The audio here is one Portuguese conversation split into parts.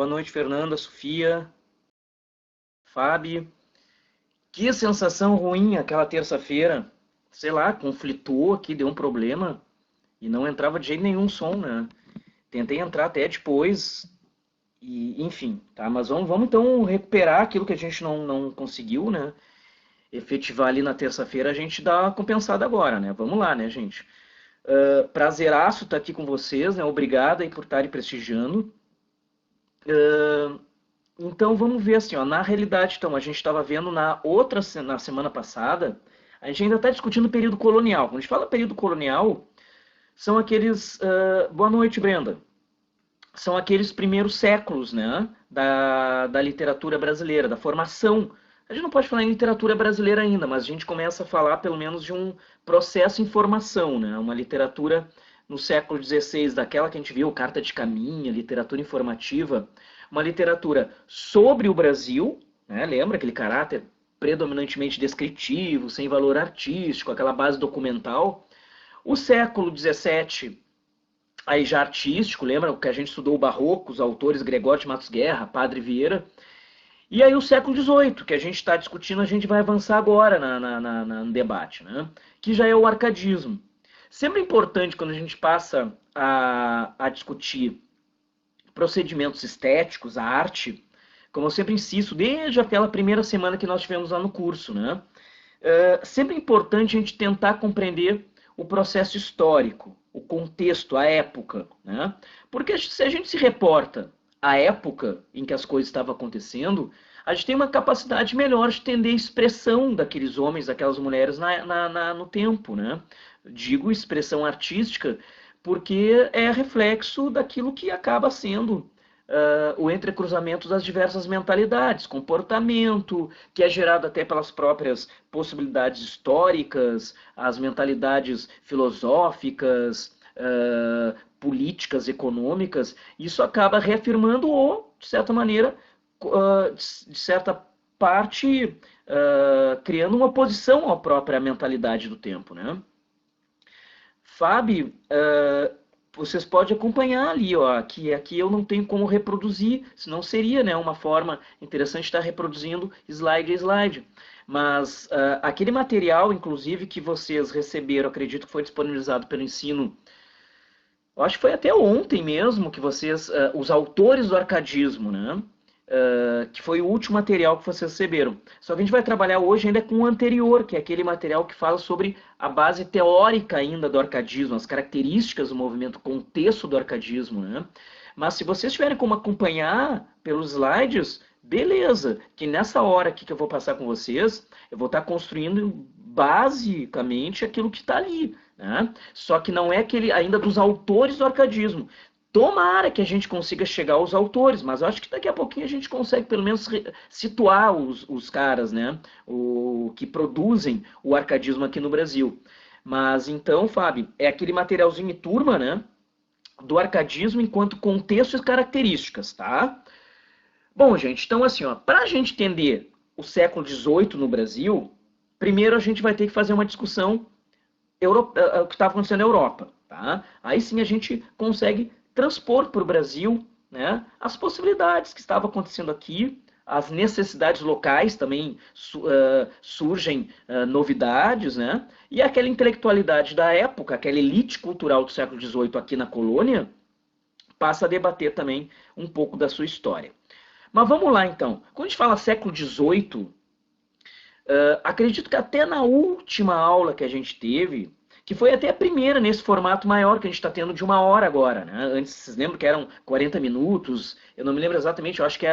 Boa noite, Fernanda, Sofia, Fábio. Que sensação ruim aquela terça-feira. Sei lá, conflitou aqui, deu um problema e não entrava de jeito nenhum som, né? Tentei entrar até depois e, enfim, tá? Mas vamos então recuperar aquilo que a gente não conseguiu, né? Efetivar ali na terça-feira, a gente dá uma compensada agora, né? Vamos lá, né, gente? Prazeraço estar aqui com vocês, né? Obrigado aí por estarem prestigiando. Então vamos ver assim, ó, na realidade, então, a gente estava vendo na semana passada, a gente ainda está discutindo o período colonial. Quando a gente fala período colonial, são aqueles. Boa noite, Brenda. São aqueles primeiros séculos, né, da literatura brasileira, da formação. A gente não pode falar em literatura brasileira ainda, mas a gente começa a falar pelo menos de um processo em formação, né, uma literatura no século XVI, daquela que a gente viu, Carta de Caminha, literatura informativa, uma literatura sobre o Brasil, né, lembra aquele caráter predominantemente descritivo, sem valor artístico, aquela base documental. O século XVII aí já artístico, lembra que a gente estudou o Barroco, os autores Gregório de Matos Guerra, Padre Vieira, e aí o século XVIII, que a gente está discutindo, a gente vai avançar agora no debate, né? Que já é o arcadismo. Sempre importante quando a gente passa a discutir procedimentos estéticos, a arte, como eu sempre insisto, desde aquela primeira semana que nós tivemos lá no curso, né? Sempre importante a gente tentar compreender o processo histórico, o contexto, a época, né? Porque se a gente se reporta à época em que as coisas estavam acontecendo, a gente tem uma capacidade melhor de entender a expressão daqueles homens, daquelas mulheres no tempo, né? Digo expressão artística porque é reflexo daquilo que acaba sendo o entrecruzamento das diversas mentalidades, comportamento, que é gerado até pelas próprias possibilidades históricas, as mentalidades filosóficas, políticas, econômicas. Isso acaba reafirmando ou, de certa maneira, de certa parte, criando uma oposição à própria mentalidade do tempo, né? Fábio, vocês podem acompanhar ali, ó, que aqui eu não tenho como reproduzir, senão seria, né, uma forma interessante de estar reproduzindo slide a slide. Mas aquele material, inclusive, que vocês receberam, acredito que foi disponibilizado pelo Ensino, eu acho que foi até ontem mesmo que vocês, os autores do arcadismo, né, que foi o último material que vocês receberam. Só que a gente vai trabalhar hoje ainda com o anterior, que é aquele material que fala sobre a base teórica ainda do arcadismo, as características do movimento, o contexto do arcadismo, né? Mas se vocês tiverem como acompanhar pelos slides, beleza, que nessa hora aqui que eu vou passar com vocês, eu vou estar construindo basicamente aquilo que está ali, né? Só que não é aquele ainda dos autores do arcadismo. Tomara que a gente consiga chegar aos autores, mas eu acho que daqui a pouquinho a gente consegue pelo menos situar os caras, né, que produzem o arcadismo aqui no Brasil. Mas então, Fábio, é aquele materialzinho turma, né, do arcadismo enquanto contexto e características, tá? Bom, gente, então assim, ó, para a gente entender o século XVIII no Brasil, primeiro a gente vai ter que fazer uma discussão o que estava acontecendo na Europa. Tá? Aí sim a gente consegue transpor para o Brasil, né, as possibilidades que estavam acontecendo aqui, as necessidades locais também surgem novidades, né? E aquela intelectualidade da época, aquela elite cultural do século XVIII aqui na colônia, passa a debater também um pouco da sua história. Mas vamos lá então. Quando a gente fala século XVIII, acredito que até na última aula que a gente teve, que foi até a primeira nesse formato maior que a gente está tendo de 1 hora agora, né? Antes, vocês lembram que eram 40 minutos? Eu não me lembro exatamente, eu acho que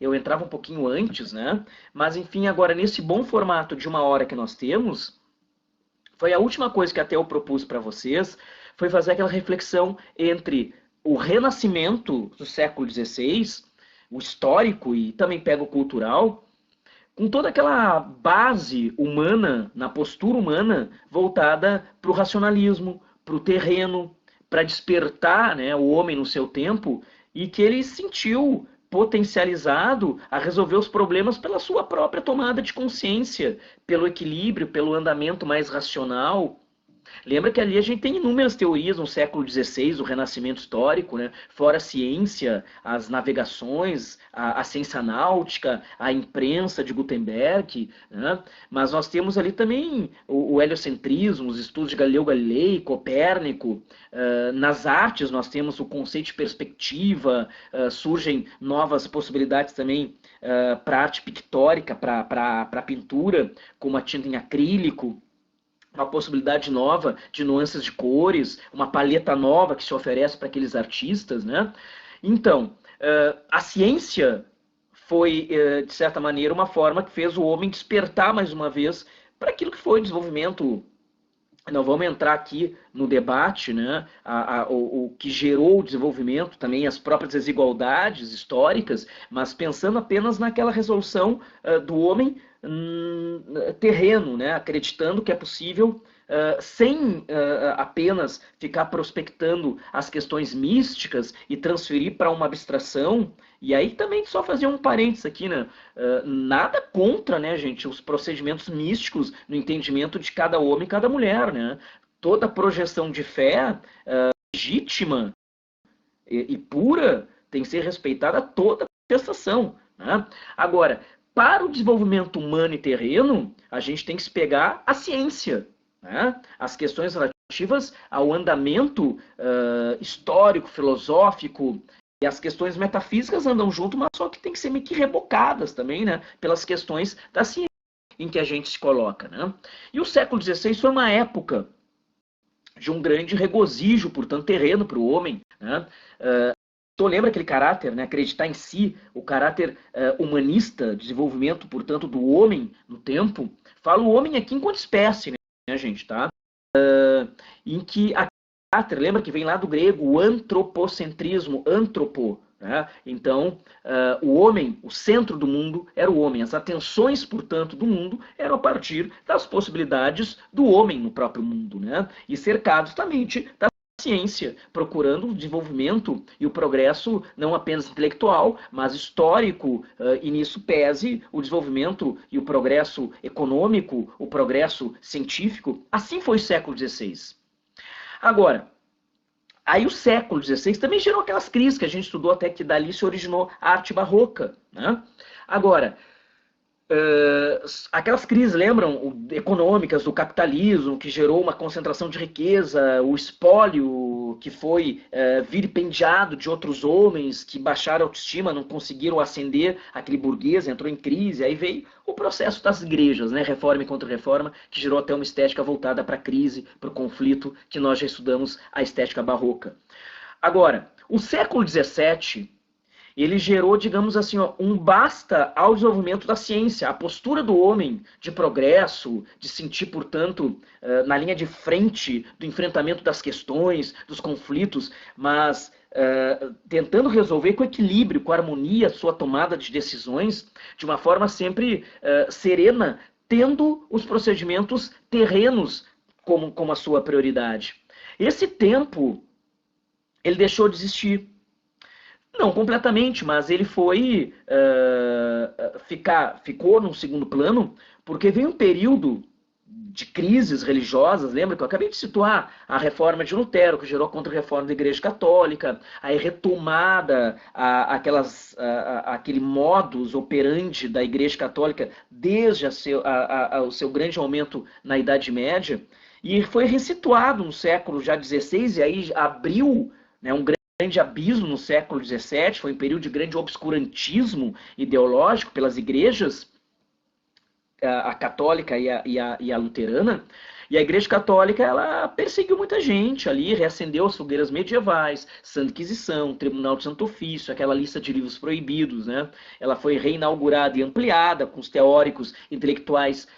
eu entrava um pouquinho antes, né? Mas enfim, agora nesse bom formato de 1 hora que nós temos, foi a última coisa que até eu propus para vocês, foi fazer aquela reflexão entre o renascimento do século XVI, o histórico e também pega o cultural, com toda aquela base humana, na postura humana, voltada para o racionalismo, para o terreno, para despertar, né, o homem no seu tempo, e que ele sentiu potencializado a resolver os problemas pela sua própria tomada de consciência, pelo equilíbrio, pelo andamento mais racional. Lembra que ali a gente tem inúmeras teorias no século XVI, o Renascimento histórico, né? Fora a ciência, as navegações, a ciência náutica, a imprensa de Gutenberg, né? Mas nós temos ali também o heliocentrismo, os estudos de Galileu Galilei, Copérnico. Nas artes nós temos o conceito de perspectiva, surgem novas possibilidades também para arte pictórica, para pintura, como a tinta em acrílico, uma possibilidade nova de nuances de cores, uma paleta nova que se oferece para aqueles artistas, né? Então, a ciência foi, de certa maneira, uma forma que fez o homem despertar mais uma vez para aquilo que foi o desenvolvimento. Não vamos entrar aqui no debate, né? O que gerou o desenvolvimento, também as próprias desigualdades históricas, mas pensando apenas naquela resolução do homem terreno, né? Acreditando que é possível, sem apenas ficar prospectando as questões místicas e transferir para uma abstração. E aí também só fazer um parênteses aqui, né? Nada contra, né, gente, os procedimentos místicos no entendimento de cada homem e cada mulher, né? Toda projeção de fé legítima e pura tem que ser respeitada toda manifestação, né? Agora, para o desenvolvimento humano e terreno, a gente tem que se pegar a ciência, né? As questões relativas ao andamento histórico, filosófico, e as questões metafísicas andam junto, mas só que tem que ser meio que rebocadas também, né? Pelas questões da ciência em que a gente se coloca, né? E o século XVI foi uma época de um grande regozijo, portanto, terreno para o homem, né? Então, lembra aquele caráter, né? Acreditar em si, o caráter humanista, desenvolvimento, portanto, do homem no tempo. Falo o homem aqui enquanto espécie, né, gente, tá? Em que a caráter, lembra que vem lá do grego, o antropocentrismo, antropo, né? Então, o homem, o centro do mundo era o homem. As atenções, portanto, do mundo eram a partir das possibilidades do homem no próprio mundo, né? E cercados também da ciência, procurando o desenvolvimento e o progresso não apenas intelectual, mas histórico, e nisso pese o desenvolvimento e o progresso econômico, o progresso científico. Assim foi o século XVI. Agora, aí o século XVI também gerou aquelas crises que a gente estudou até que dali se originou a arte barroca, né? Agora, aquelas crises, lembram, econômicas do capitalismo, que gerou uma concentração de riqueza, o espólio que foi vilipendiado de outros homens que baixaram a autoestima, não conseguiram ascender, aquele burguês entrou em crise, aí veio o processo das igrejas, né, reforma e contra-reforma, que gerou até uma estética voltada para a crise, para o conflito, que nós já estudamos a estética barroca. Agora, o século XVII, ele gerou, digamos assim, um basta ao desenvolvimento da ciência, a postura do homem de progresso, de sentir, portanto, na linha de frente do enfrentamento das questões, dos conflitos, mas tentando resolver com equilíbrio, com harmonia, sua tomada de decisões, de uma forma sempre serena, tendo os procedimentos terrenos como a sua prioridade. Esse tempo, ele deixou de existir. Não completamente, mas ele ficou num segundo plano, porque veio um período de crises religiosas. Lembra que eu acabei de situar a reforma de Lutero, que gerou a contra-reforma da Igreja Católica, aí retomada aquele modus operandi da Igreja Católica desde o seu grande aumento na Idade Média, e foi ressituado no século já XVI, e aí abriu, né, um grande abismo no século XVII, foi um período de grande obscurantismo ideológico pelas igrejas, a católica e a luterana. E a Igreja Católica, ela perseguiu muita gente ali, reacendeu as fogueiras medievais, Santa Inquisição, Tribunal de Santo Ofício, aquela lista de livros proibidos, né? Ela foi reinaugurada e ampliada com os teóricos intelectuais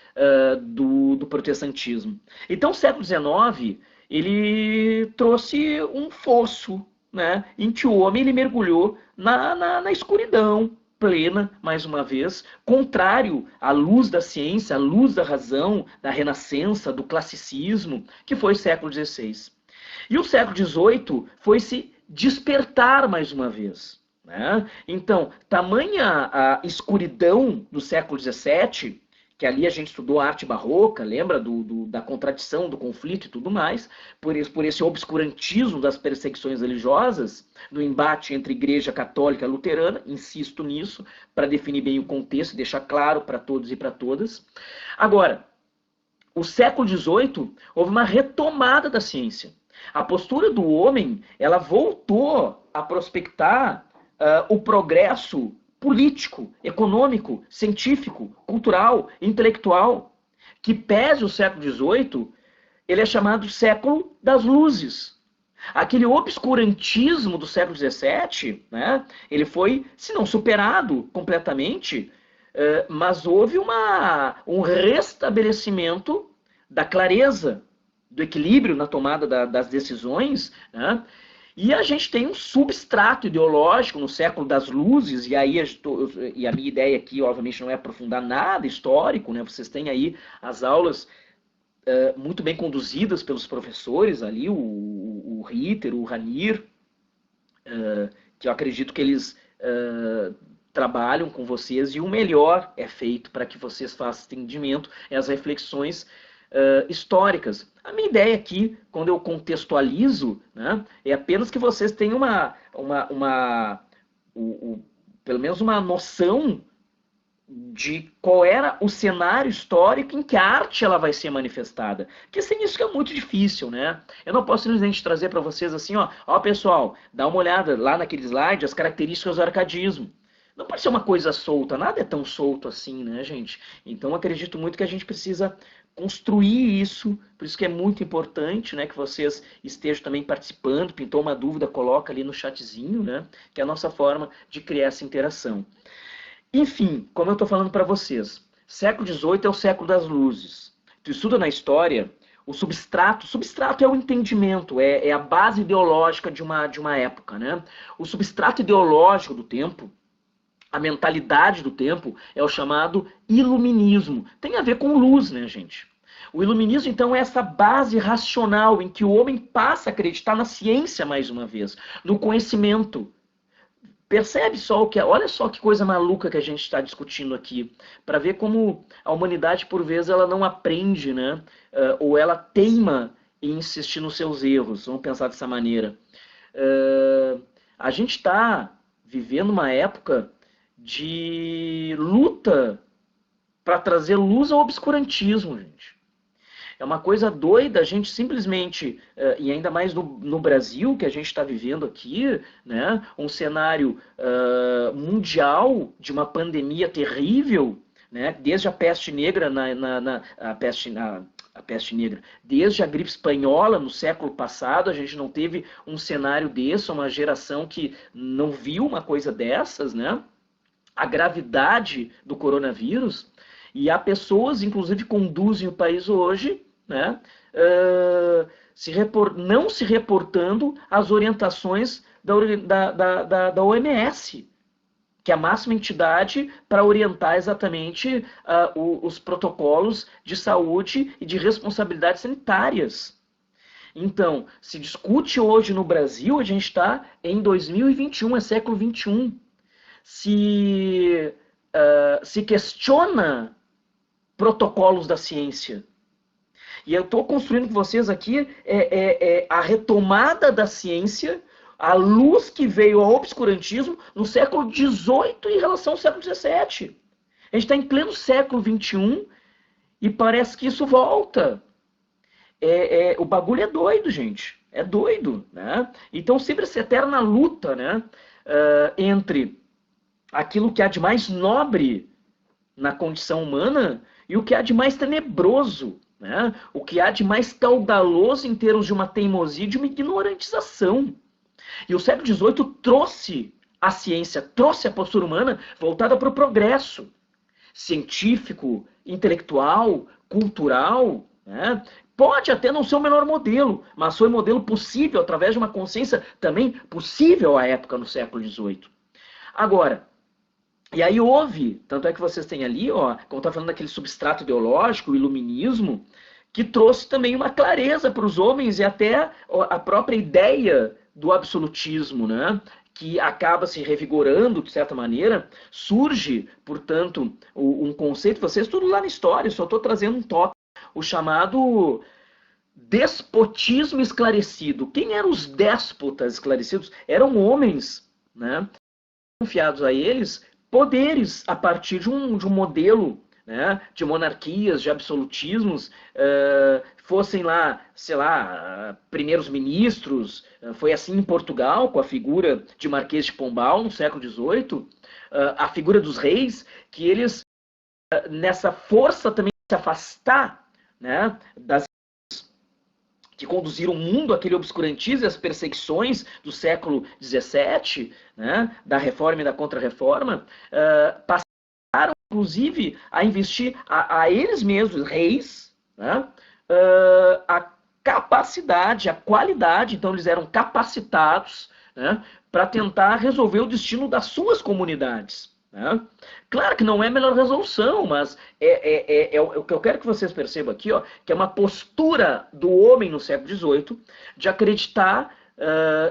do protestantismo. Então, o século XIX, ele trouxe um fosso, né, em que o homem ele mergulhou na escuridão plena, mais uma vez, contrário à luz da ciência, à luz da razão, da renascença, do classicismo, que foi o século XVI. E o século XVIII foi se despertar mais uma vez, né? Então, tamanha a escuridão do século XVII, que ali a gente estudou a arte barroca, lembra da contradição, do conflito e tudo mais, por esse obscurantismo das perseguições religiosas, no embate entre igreja católica e luterana, insisto nisso, para definir bem o contexto e deixar claro para todos e para todas. Agora, o século XVIII houve uma retomada da ciência. A postura do homem, ela voltou a prospectar o progresso político, econômico, científico, cultural, intelectual, que pese o século XVIII, ele é chamado século das luzes. Aquele obscurantismo do século XVII, né, ele foi, se não superado completamente, mas houve um restabelecimento da clareza, do equilíbrio na tomada das decisões, né? E a gente tem um substrato ideológico no século das luzes, e aí a minha ideia aqui, obviamente, não é aprofundar nada histórico, né? Vocês têm aí as aulas muito bem conduzidas pelos professores ali, o Ritter, o Ranir, que eu acredito que eles trabalham com vocês, e o melhor é feito para que vocês façam entendimento, as reflexões históricas. A minha ideia aqui, quando eu contextualizo, né, é apenas que vocês tenham pelo menos uma noção de qual era o cenário histórico em que a arte ela vai ser manifestada. Porque sem isso que é muito difícil, né? Eu não posso simplesmente trazer para vocês assim, ó pessoal, dá uma olhada lá naquele slide, as características do arcadismo. Não pode ser uma coisa solta, nada é tão solto assim, né, gente? Então acredito muito que a gente precisa construir isso, por isso que é muito importante, né, que vocês estejam também participando, pintou uma dúvida, coloca ali no chatzinho, né, que é a nossa forma de criar essa interação. Enfim, como eu estou falando para vocês, século XVIII é o século das luzes. Tu estuda na história, o substrato é o entendimento, é a base ideológica de uma época, né? O substrato ideológico do tempo, a mentalidade do tempo, é o chamado iluminismo. Tem a ver com luz, né, gente? O iluminismo, então, é essa base racional em que o homem passa a acreditar na ciência, mais uma vez, no conhecimento. Percebe só olha só que coisa maluca que a gente está discutindo aqui, para ver como a humanidade, por vezes, ela não aprende, né? Ou ela teima em insistir nos seus erros. Vamos pensar dessa maneira. A gente está vivendo uma época de luta para trazer luz ao obscurantismo, gente. É uma coisa doida a gente simplesmente, e ainda mais no Brasil, que a gente está vivendo aqui, né, um cenário mundial de uma pandemia terrível, né, desde a peste negra, a peste negra, desde a gripe espanhola no século passado, a gente não teve um cenário desse, uma geração que não viu uma coisa dessas, né? A gravidade do coronavírus, e há pessoas, inclusive, que conduzem o país hoje, né, não se reportando às orientações da OMS, que é a máxima entidade para orientar exatamente os protocolos de saúde e de responsabilidades sanitárias. Então, se discute hoje no Brasil, a gente está em 2021, é século XXI. Se questiona protocolos da ciência. E eu estou construindo com vocês aqui a retomada da ciência, a luz que veio ao obscurantismo no século XVIII em relação ao século XVII. A gente está em pleno século XXI e parece que isso volta. O bagulho é doido, gente. É doido, né? Então sempre essa eterna luta, né, entre aquilo que há de mais nobre na condição humana e o que há de mais tenebroso, né? O que há de mais caudaloso em termos de uma teimosia e de uma ignorantização. E o século XVIII trouxe a ciência, trouxe a postura humana voltada para o progresso científico, intelectual, cultural, né? Pode até não ser o melhor modelo, mas foi um modelo possível através de uma consciência também possível à época no século XVIII. Agora, e aí houve, tanto é que vocês têm ali, como está falando daquele substrato ideológico, o iluminismo, que trouxe também uma clareza para os homens e até a própria ideia do absolutismo, né? que acaba se revigorando, de certa maneira, surge, portanto, um conceito, vocês estudam lá na história, só estou trazendo um tópico, o chamado despotismo esclarecido. Quem eram os déspotas esclarecidos? Eram homens, né, confiados a eles poderes a partir de um modelo, né, de monarquias, de absolutismos, fossem lá, sei lá, primeiros ministros. Foi assim em Portugal, com a figura de Marquês de Pombal, no século XVIII, a figura dos reis, que eles, nessa força também de se afastar, né, das que conduziram o mundo àquele obscurantismo e às perseguições do século XVII, né, da Reforma e da Contra-Reforma, passaram, inclusive, a investir a eles mesmos, reis, né, a capacidade, a qualidade, então eles eram capacitados, né, para tentar resolver o destino das suas comunidades. Né? Claro que não é a melhor resolução, mas o que eu quero que vocês percebam aqui, ó, que é uma postura do homem no século XVIII de acreditar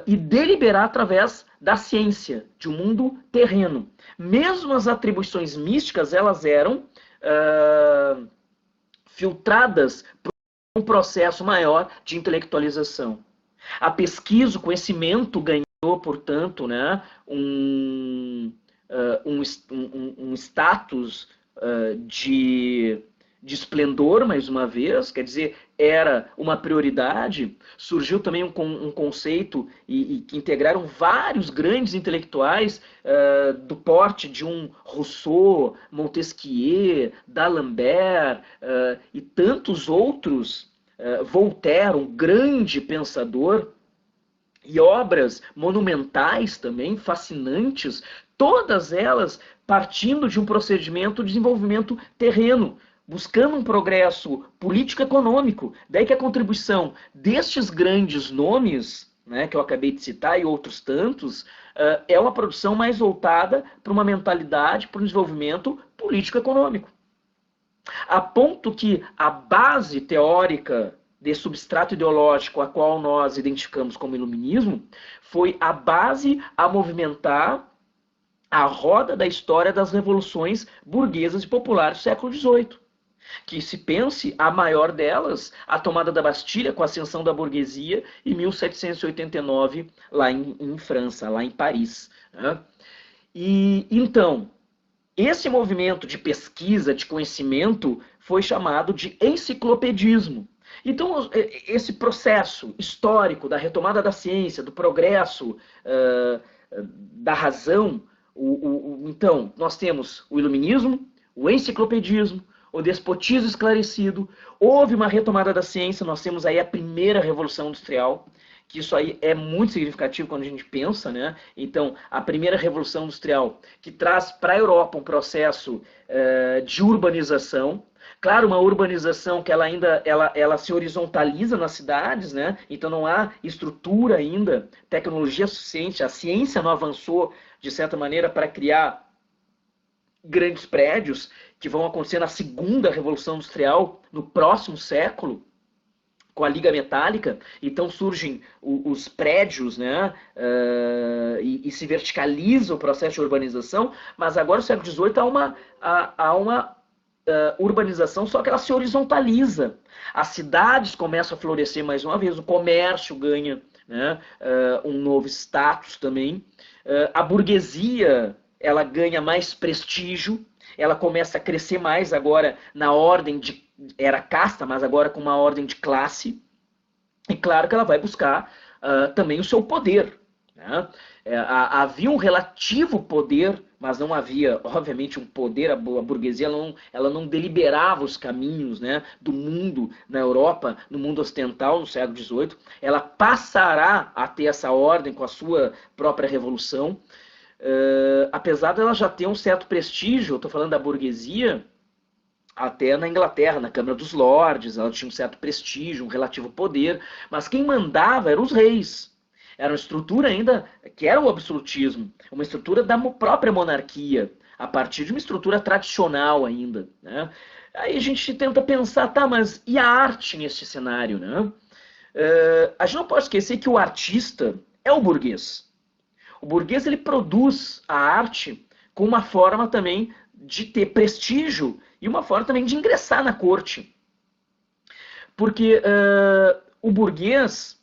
e deliberar através da ciência, de um mundo terreno. Mesmo as atribuições místicas, elas eram filtradas por um processo maior de intelectualização. A pesquisa, o conhecimento ganhou, portanto, né, um status de esplendor, mais uma vez, quer dizer, era uma prioridade. Surgiu também um conceito que integraram vários grandes intelectuais do porte de um Rousseau, Montesquieu, D'Alembert e tantos outros, Voltaire, um grande pensador, e obras monumentais também, fascinantes, todas elas partindo de um procedimento de desenvolvimento terreno, buscando um progresso político-econômico. Daí que a contribuição destes grandes nomes, né, que eu acabei de citar, e outros tantos, é uma produção mais voltada para uma mentalidade, para um desenvolvimento político-econômico. A ponto que a base teórica de substrato ideológico a qual nós identificamos como iluminismo foi a base a movimentar a roda da história das revoluções burguesas e populares do século XVIII. Que se pense, a maior delas, a tomada da Bastilha com a ascensão da burguesia em 1789, lá em França, lá em Paris. Né? E então, esse movimento de pesquisa, de conhecimento, foi chamado de enciclopedismo. Então, esse processo histórico da retomada da ciência, do progresso, da razão, então, nós temos o iluminismo, o enciclopedismo, o despotismo esclarecido, houve uma retomada da ciência, nós temos aí a primeira revolução industrial, que isso aí é muito significativo quando a gente pensa, né? Então, a primeira revolução industrial, que traz para a Europa um processo de urbanização. Claro, uma urbanização que ela se horizontaliza nas cidades, né? Então não há estrutura ainda, tecnologia suficiente, a ciência não avançou, de certa maneira, para criar grandes prédios que vão acontecer na segunda revolução industrial, no próximo século, com a liga metálica. Então surgem os prédios, né, e se verticaliza o processo de urbanização, mas agora no século XVIII há uma urbanização, só que ela se horizontaliza. As cidades começam a florescer mais uma vez, o comércio ganha, né, um novo status também, a burguesia ela ganha mais prestígio, ela começa a crescer mais agora na ordem de... Era casta, mas agora com uma ordem de classe. E claro que ela vai buscar também o seu poder. Né? Havia um relativo poder, mas não havia, obviamente, um poder. A burguesia ela não deliberava os caminhos, né, do mundo na Europa, no mundo ocidental, no século XVIII. Ela passará a ter essa ordem com a sua própria revolução. Apesar dela já ter um certo prestígio, eu estou falando da burguesia, até na Inglaterra, na Câmara dos Lordes, ela tinha um certo prestígio, um relativo poder, mas quem mandava eram os reis. Era uma estrutura ainda que era o absolutismo, uma estrutura da própria monarquia, a partir de uma estrutura tradicional ainda. Né? Aí a gente tenta pensar, tá, mas e a arte nesse cenário? Né? A gente não pode esquecer que o artista é o burguês. O burguês ele produz a arte com uma forma também de ter prestígio e uma forma também de ingressar na corte. Porque o burguês,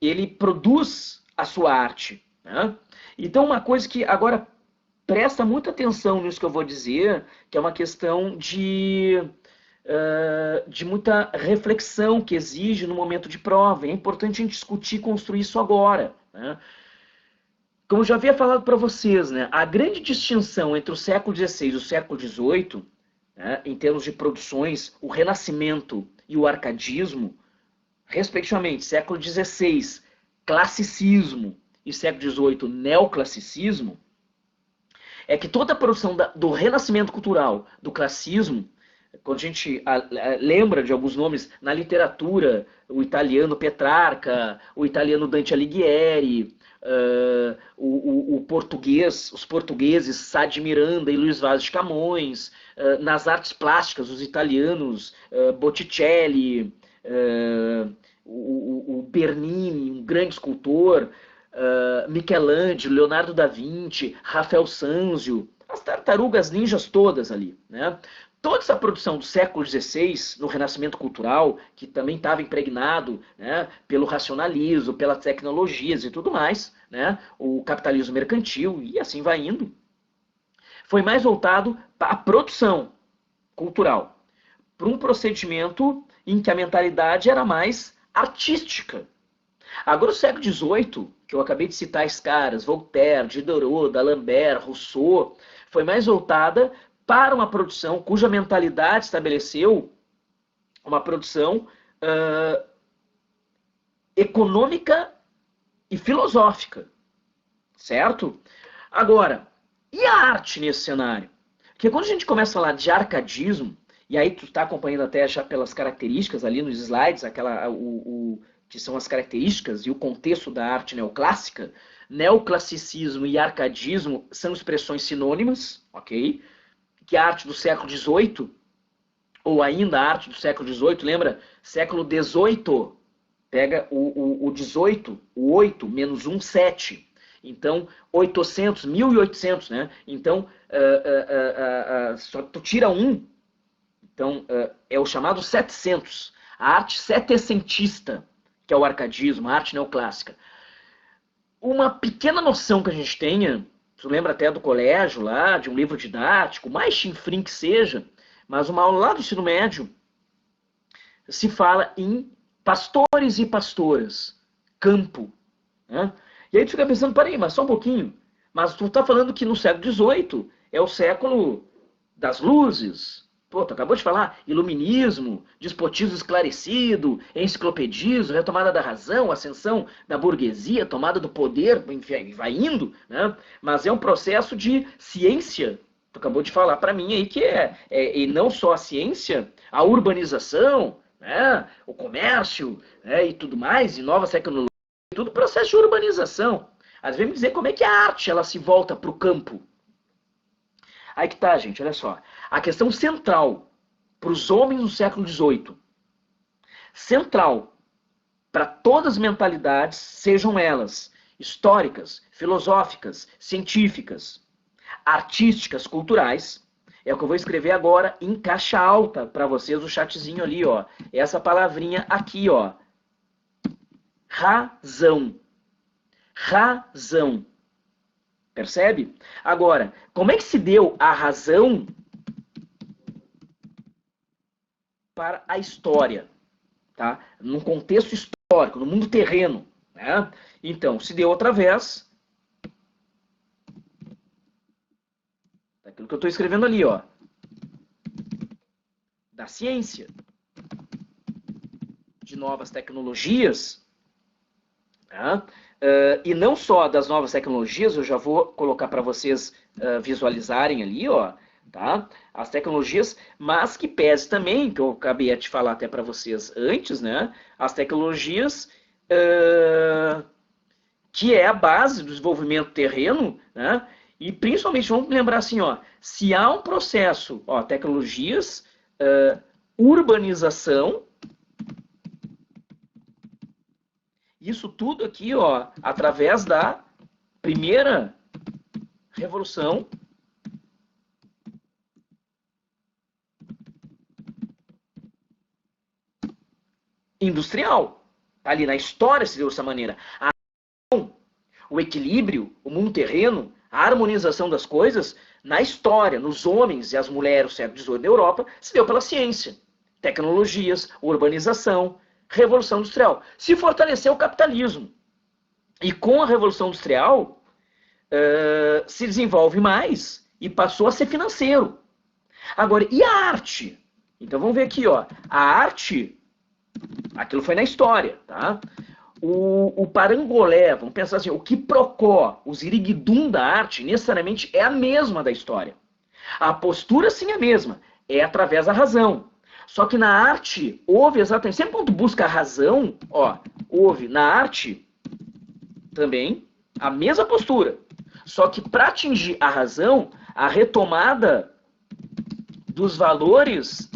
ele produz a sua arte, né? Então, uma coisa que agora presta muita atenção nisso que eu vou dizer, que é uma questão de muita reflexão que exige no momento de prova. É importante a gente discutir e construir isso agora, né? Como eu já havia falado para vocês, né, a grande distinção entre o século XVI e o século XVIII, né, em termos de produções, o Renascimento e o Arcadismo, respectivamente, século XVI, classicismo, e século XVIII, neoclassicismo, é que toda a produção do renascimento cultural, do classicismo, quando a gente lembra de alguns nomes na literatura, o italiano Petrarca, o italiano Dante Alighieri, o português, os portugueses Sá de Miranda e Luiz Vaz de Camões, nas artes plásticas, os italianos Botticelli, o Bernini, um grande escultor, Michelangelo, Leonardo da Vinci, Rafael Sanzio, as tartarugas ninjas todas ali, né? Toda essa produção do século XVI, no Renascimento Cultural, que também estava impregnado, né, pelo racionalismo, pelas tecnologias e tudo mais, né, o capitalismo mercantil, e assim vai indo, foi mais voltado para a produção cultural, para um procedimento em que a mentalidade era mais artística. Agora, o século XVIII, que eu acabei de citar esses caras, Voltaire, Diderot, D'Alembert, Rousseau, foi mais voltada para uma produção cuja mentalidade estabeleceu uma produção econômica e filosófica, certo? Agora, e a arte nesse cenário? Porque quando a gente começa a falar de arcadismo, e aí tu está acompanhando até já pelas características ali nos slides, que são as características e o contexto da arte neoclássica, neoclassicismo e arcadismo são expressões sinônimas, ok? Que a arte do século XVIII, ou ainda a arte do século XVIII, lembra? Século XVIII, pega o 18, o 8, menos 1, 7. Então, 800, 1800, né? Então, só tu tira 1, então é o chamado 700. A arte setecentista, que é o arcadismo, a arte neoclássica. Uma pequena noção que a gente tenha, tu lembra até do colégio lá, de um livro didático, mais chinfrim que seja, mas uma aula lá do ensino médio, se fala em pastores e pastoras, campo, né? E aí tu fica pensando, peraí, mas só um pouquinho, mas tu tá falando que no século XVIII é o século das luzes. Pô, tu acabou de falar iluminismo, despotismo esclarecido, enciclopedismo, retomada da razão, ascensão da burguesia, tomada do poder, enfim, vai indo, né? Mas é um processo de ciência. Tu acabou de falar para mim aí que e não só a ciência, a urbanização, né? O comércio, né? E tudo mais, e novas tecnologias, tudo processo de urbanização. Às vezes me dizer como é que a arte ela se volta para o campo. Aí que tá, gente, olha só. A questão central para os homens no século XVIII, central para todas as mentalidades, sejam elas históricas, filosóficas, científicas, artísticas, culturais, é o que eu vou escrever agora em caixa alta para vocês, o chatzinho ali, ó. Essa palavrinha aqui, ó. Razão. Razão. Percebe? Agora, como é que se deu a razão para a história? Tá? Num contexto histórico, no mundo terreno. Né? Então, se deu através daquilo que eu estou escrevendo ali, ó, da ciência, de novas tecnologias, tá? E não só das novas tecnologias, eu já vou colocar para vocês visualizarem ali, ó, tá? As tecnologias, mas que pese também, que eu acabei de falar até para vocês antes, né? As tecnologias que é a base do desenvolvimento terreno, né? E principalmente, vamos lembrar assim, ó, se há um processo, ó, tecnologias, urbanização, isso tudo aqui, ó, através da Primeira revolução industrial. Ali na história se deu dessa maneira. O equilíbrio, o mundo terreno, a harmonização das coisas, na história, nos homens e as mulheres do século XVIII na Europa, se deu pela ciência. Tecnologias, urbanização, revolução industrial. Se fortaleceu o capitalismo. E com a revolução industrial, se desenvolve mais e passou a ser financeiro. Agora, e a arte? Então vamos ver aqui, ó. A arte, aquilo foi na história, tá? O parangolé, vamos pensar assim, o quiprocó, o ziriguidum da arte, necessariamente é a mesma da história. A postura, sim, é a mesma, é através da razão. Só que na arte, houve exatamente, sempre quando busca a razão, ó, houve na arte também a mesma postura. Só que para atingir a razão, a retomada dos valores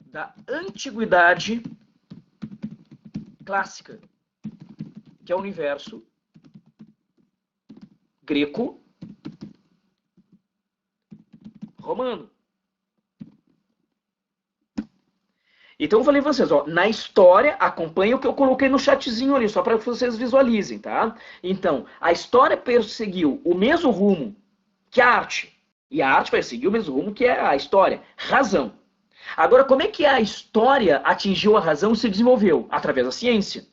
da antiguidade clássica, que é o universo greco-romano. Então eu falei para vocês, ó, na história, acompanha o que eu coloquei no chatzinho ali, só para que vocês visualizem, tá? Então, a história perseguiu o mesmo rumo que a arte, e a arte perseguiu o mesmo rumo que é a história, razão. Agora, como é que a história atingiu a razão e se desenvolveu? Através da ciência.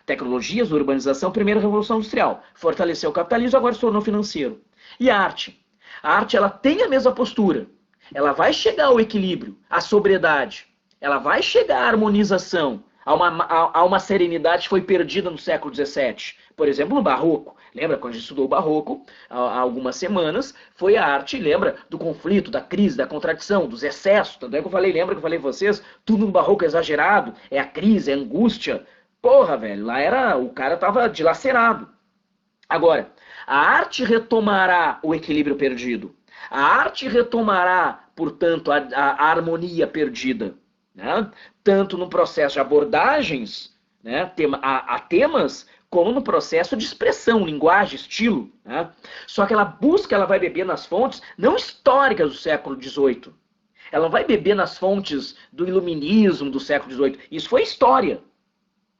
Tecnologias, urbanização, primeira revolução industrial. Fortaleceu o capitalismo, agora se tornou financeiro. E a arte? A arte, ela tem a mesma postura. Ela vai chegar ao equilíbrio, à sobriedade. Ela vai chegar à harmonização, a uma serenidade que foi perdida no século XVII. Por exemplo, no Barroco. Lembra quando a gente estudou o Barroco, há algumas semanas, foi a arte, lembra, do conflito, da crise, da contradição, dos excessos. Tanto é que eu falei, lembra que eu falei pra vocês, tudo no Barroco é exagerado, é a crise, é a angústia. Porra, velho, lá era, o cara tava dilacerado. Agora, a arte retomará o equilíbrio perdido. A arte retomará, portanto, a harmonia perdida. Né? Tanto no processo de abordagens, né, a temas, como no processo de expressão, linguagem, estilo. Né? Só que ela vai beber nas fontes não históricas do século XVIII. Ela vai beber nas fontes do iluminismo do século XVIII. Isso foi história.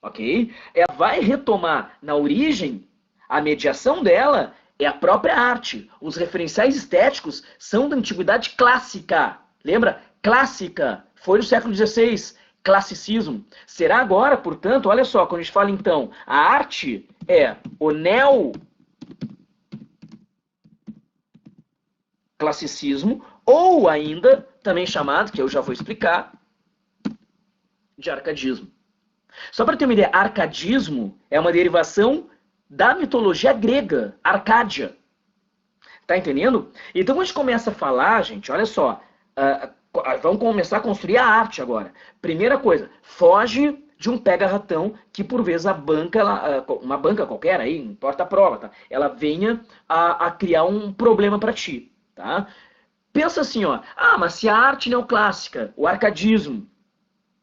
Ok? Ela vai retomar na origem, a mediação dela é a própria arte. Os referenciais estéticos são da antiguidade clássica. Lembra? Clássica. Foi no século XVI. Classicismo. Será agora, portanto, olha só, quando a gente fala então, a arte é o neoclassicismo, ou ainda, também chamado, que eu já vou explicar, de arcadismo. Só para ter uma ideia, arcadismo é uma derivação da mitologia grega, Arcádia. Tá entendendo? Então, quando a gente começa a falar, gente, olha só, vamos começar a construir a arte agora. Primeira coisa, foge de um pega-ratão que, por vezes, a banca, uma banca qualquer aí, não importa a prova, tá? Ela venha a criar um problema para ti, tá? Pensa assim, ó, mas se a arte neoclássica, o arcadismo,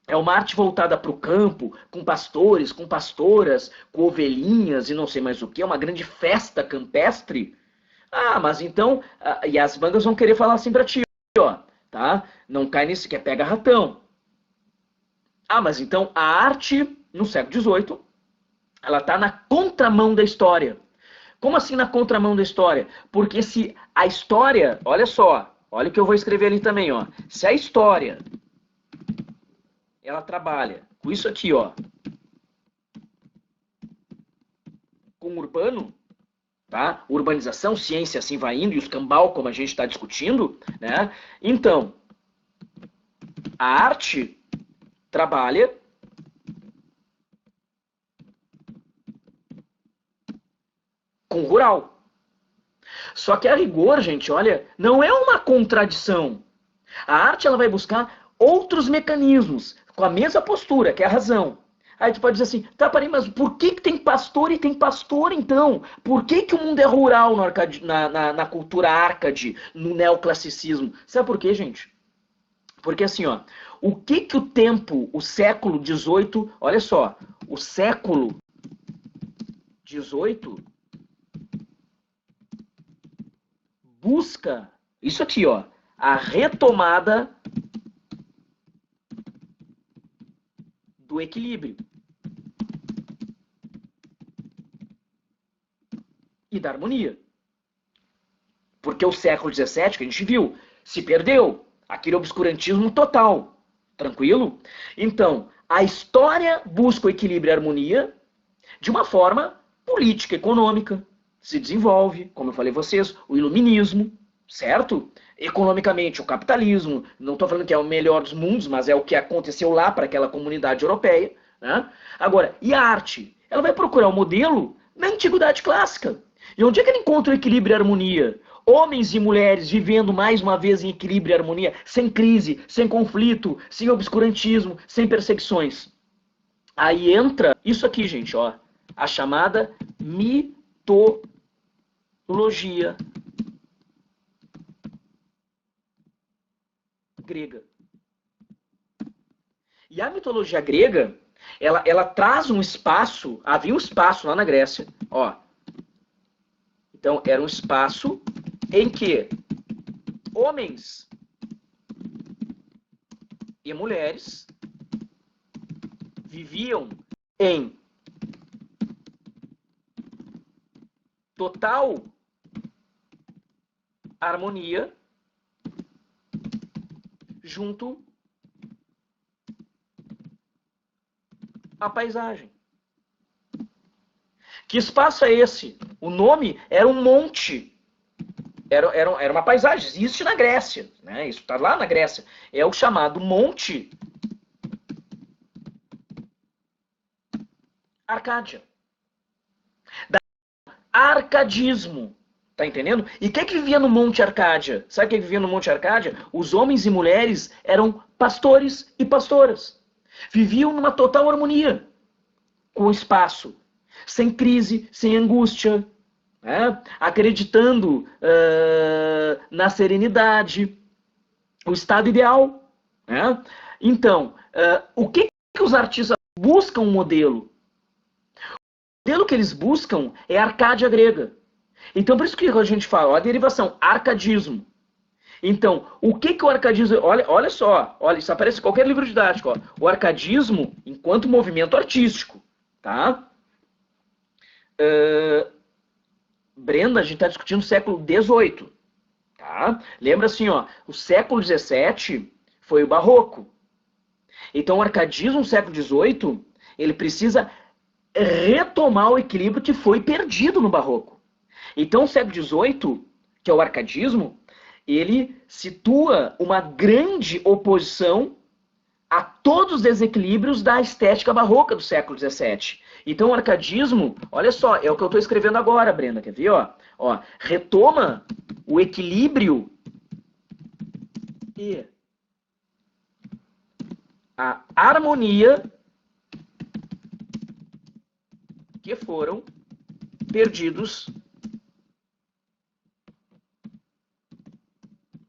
é uma arte voltada para o campo, com pastores, com pastoras, com ovelhinhas e não sei mais o que, é uma grande festa campestre. Mas então, e as bandas vão querer falar assim para ti, ó, tá? Não cai nisso que é pega-ratão. Mas então a arte, no século XVIII, ela está na contramão da história. Como assim na contramão da história? Porque se a história, olha só, olha o que eu vou escrever ali também, ó. Se a história, ela trabalha com isso aqui, ó, com urbano, tá? Urbanização, ciência, assim vai indo, e os cambal, como a gente está discutindo, né? Então, a arte trabalha com rural. Só que a rigor, gente, olha, não é uma contradição. A arte ela vai buscar outros mecanismos, com a mesma postura, que é a razão. Aí tu pode dizer assim, tá, peraí, mas por que tem pastor e tem pastor então? Por que o mundo é rural na cultura árcade, no neoclassicismo? Sabe por quê, gente? Porque assim, ó, o que o tempo, o século XVIII, olha só, o século XVIII busca, isso aqui, ó, a retomada do equilíbrio e da harmonia. Porque o século XVII, que a gente viu, se perdeu. Aquele obscurantismo total. Tranquilo? Então, a história busca o equilíbrio e a harmonia de uma forma política, econômica. Se desenvolve, como eu falei a vocês, o iluminismo, certo? Economicamente, o capitalismo. Não estou falando que é o melhor dos mundos, mas é o que aconteceu lá para aquela comunidade europeia. Né? Agora, e a arte? Ela vai procurar o modelo na antiguidade clássica. E onde é que ele encontra o equilíbrio e a harmonia? Homens e mulheres vivendo mais uma vez em equilíbrio e harmonia, sem crise, sem conflito, sem obscurantismo, sem perseguições. Aí entra isso aqui, gente, ó, a chamada mitologia grega. E a mitologia grega, ela traz um espaço, havia um espaço lá na Grécia, ó. Então, era um espaço em que homens e mulheres viviam em total harmonia junto à paisagem. Que espaço é esse? O nome era um monte. Era uma paisagem. Existe na Grécia. Né? Isso está lá na Grécia. É o chamado Monte Arcádia. Da arcadismo. Tá entendendo? E quem que vivia no Monte Arcádia? Sabe quem vivia no Monte Arcádia? Os homens e mulheres eram pastores e pastoras. Viviam numa total harmonia com o espaço. Sem crise, sem angústia, né? Acreditando na serenidade, o estado ideal. Né? Então, o que os artistas buscam um modelo? O modelo que eles buscam é a Arcádia grega. Então, por isso que a gente fala, ó, a derivação, arcadismo. Então, o que o arcadismo... Olha só, olha, isso aparece em qualquer livro didático. Ó, o arcadismo enquanto movimento artístico. Tá? Brenda, a gente está discutindo o século XVIII. Tá? Lembra assim, ó, o século XVII foi o barroco. Então o arcadismo no século XVIII, ele precisa retomar o equilíbrio que foi perdido no barroco. Então o século XVIII, que é o arcadismo, ele situa uma grande oposição a todos os desequilíbrios da estética barroca do século XVII. Então o arcadismo, olha só, é o que eu estou escrevendo agora, Brenda, quer ver? Ó, retoma o equilíbrio e a harmonia que foram perdidos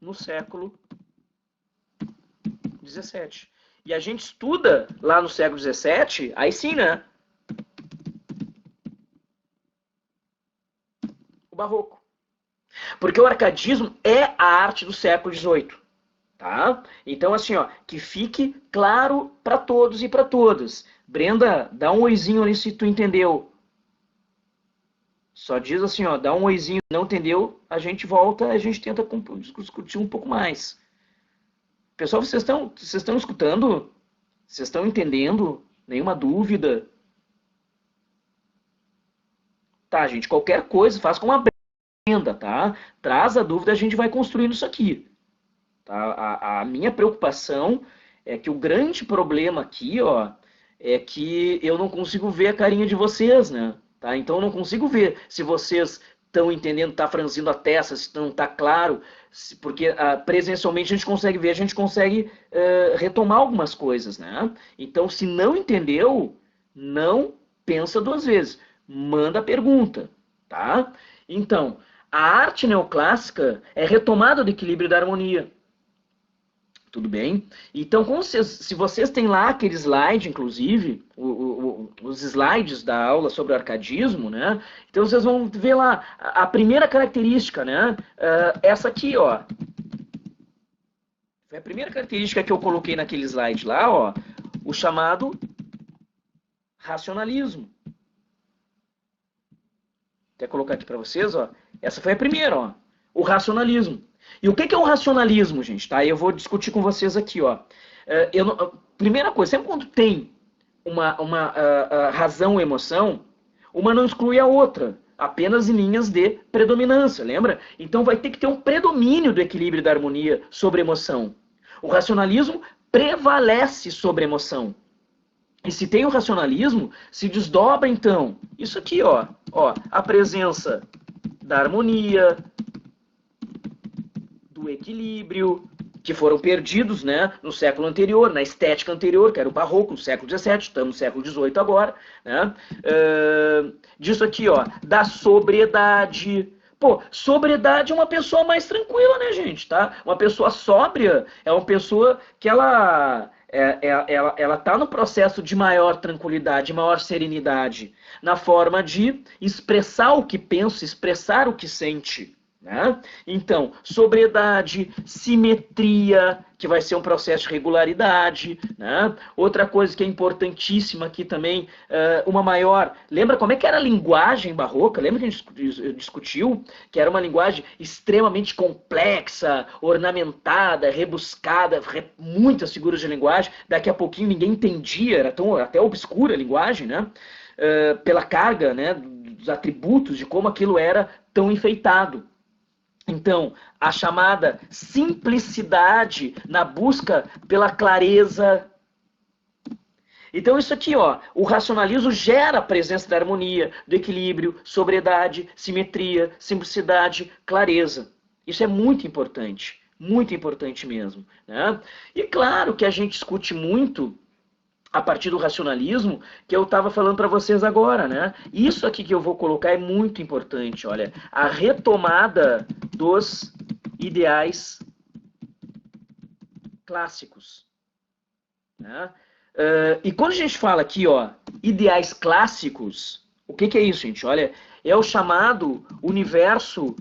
no século XVII. E a gente estuda lá no século XVII, aí sim, né? O barroco. Porque o arcadismo é a arte do século XVIII. Tá? Então, assim, ó, que fique claro para todos e para todas. Brenda, dá um oizinho ali se tu entendeu. Só diz assim, ó, dá um oizinho, não entendeu, a gente volta, a gente tenta discutir um pouco mais. Pessoal, vocês estão escutando? Vocês estão entendendo? Nenhuma dúvida? Tá, gente, qualquer coisa, faz com uma Brenda, tá? Traz a dúvida, a gente vai construindo isso aqui. Tá? A minha preocupação é que o grande problema aqui, ó, é que eu não consigo ver a carinha de vocês, né? Tá? Então eu não consigo ver se vocês estão entendendo, tá franzindo a testa, se não tá claro, porque presencialmente a gente consegue ver, a gente consegue retomar algumas coisas, né? Então, se não entendeu, não pensa duas vezes, manda a pergunta, tá? Então, a arte neoclássica é retomada do equilíbrio e da harmonia. Tudo bem? Então, se vocês têm lá aquele slide, inclusive, os slides da aula sobre o arcadismo, né? Então, vocês vão ver lá a primeira característica, né? Essa aqui, ó. Foi a primeira característica que eu coloquei naquele slide lá, ó. O chamado racionalismo. Quer colocar aqui para vocês, ó? Essa foi a primeira, ó. O racionalismo. E o que é o racionalismo, gente? Tá? Eu vou discutir com vocês aqui, ó. Primeira coisa, sempre quando tem uma razão ou emoção, uma não exclui a outra, apenas em linhas de predominância, lembra? Então vai ter que ter um predomínio do equilíbrio e da harmonia sobre a emoção. O racionalismo prevalece sobre a emoção. E se tem o racionalismo, se desdobra então isso aqui, ó, a presença da harmonia, do equilíbrio, que foram perdidos, né, no século anterior, na estética anterior, que era o barroco, no século XVII, estamos no século XVIII agora, né, disso aqui, ó, da sobriedade. Pô, sobriedade é uma pessoa mais tranquila, né, gente, tá? Uma pessoa sóbria é uma pessoa que ela está no processo de maior tranquilidade, maior serenidade, na forma de expressar o que pensa, expressar o que sente. Né? Então, sobriedade, simetria, que vai ser um processo de regularidade. Né? Outra coisa que é importantíssima aqui também, uma maior... Lembra como é que era a linguagem barroca? Lembra que a gente discutiu? Que era uma linguagem extremamente complexa, ornamentada, rebuscada, muitas figuras de linguagem. Daqui a pouquinho ninguém entendia, era até obscura a linguagem, né? Pela carga, né, dos atributos, de como aquilo era tão enfeitado. Então, a chamada simplicidade na busca pela clareza. Então, isso aqui, ó, o racionalismo gera a presença da harmonia, do equilíbrio, sobriedade, simetria, simplicidade, clareza. Isso é muito importante mesmo. Né? E claro que a gente discute muito a partir do racionalismo, que eu estava falando para vocês agora, né? Isso aqui que eu vou colocar é muito importante, olha. A retomada dos ideais clássicos. Né? E quando a gente fala aqui, ó, ideais clássicos, o que é isso, gente? Olha, é o chamado universo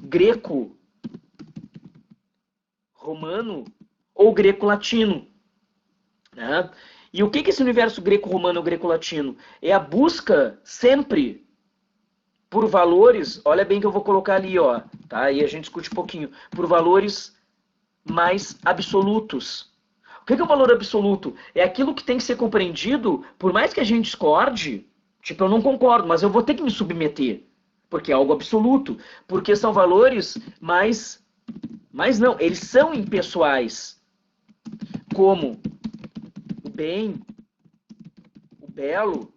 greco-romano ou greco-latino. Né? E o que é esse universo greco-romano ou greco-latino? É a busca sempre por valores, olha bem que eu vou colocar ali, ó, tá? E a gente discute um pouquinho, por valores mais absolutos. O que é o valor absoluto? É aquilo que tem que ser compreendido, por mais que a gente discorde, tipo, eu não concordo, mas eu vou ter que me submeter, porque é algo absoluto, porque são valores mais não, eles são impessoais, como bem, o belo,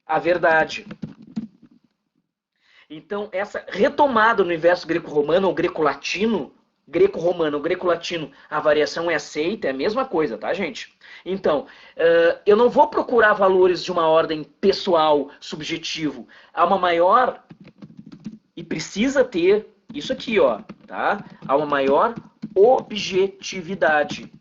a verdade. Então, essa retomada no universo greco-romano ou greco-latino, greco-romano ou greco-latino, a variação é aceita, é a mesma coisa, tá, gente? Então, eu não vou procurar valores de uma ordem pessoal, subjetivo. Há uma maior, e precisa ter, isso aqui, ó, tá? Há uma maior objetividade.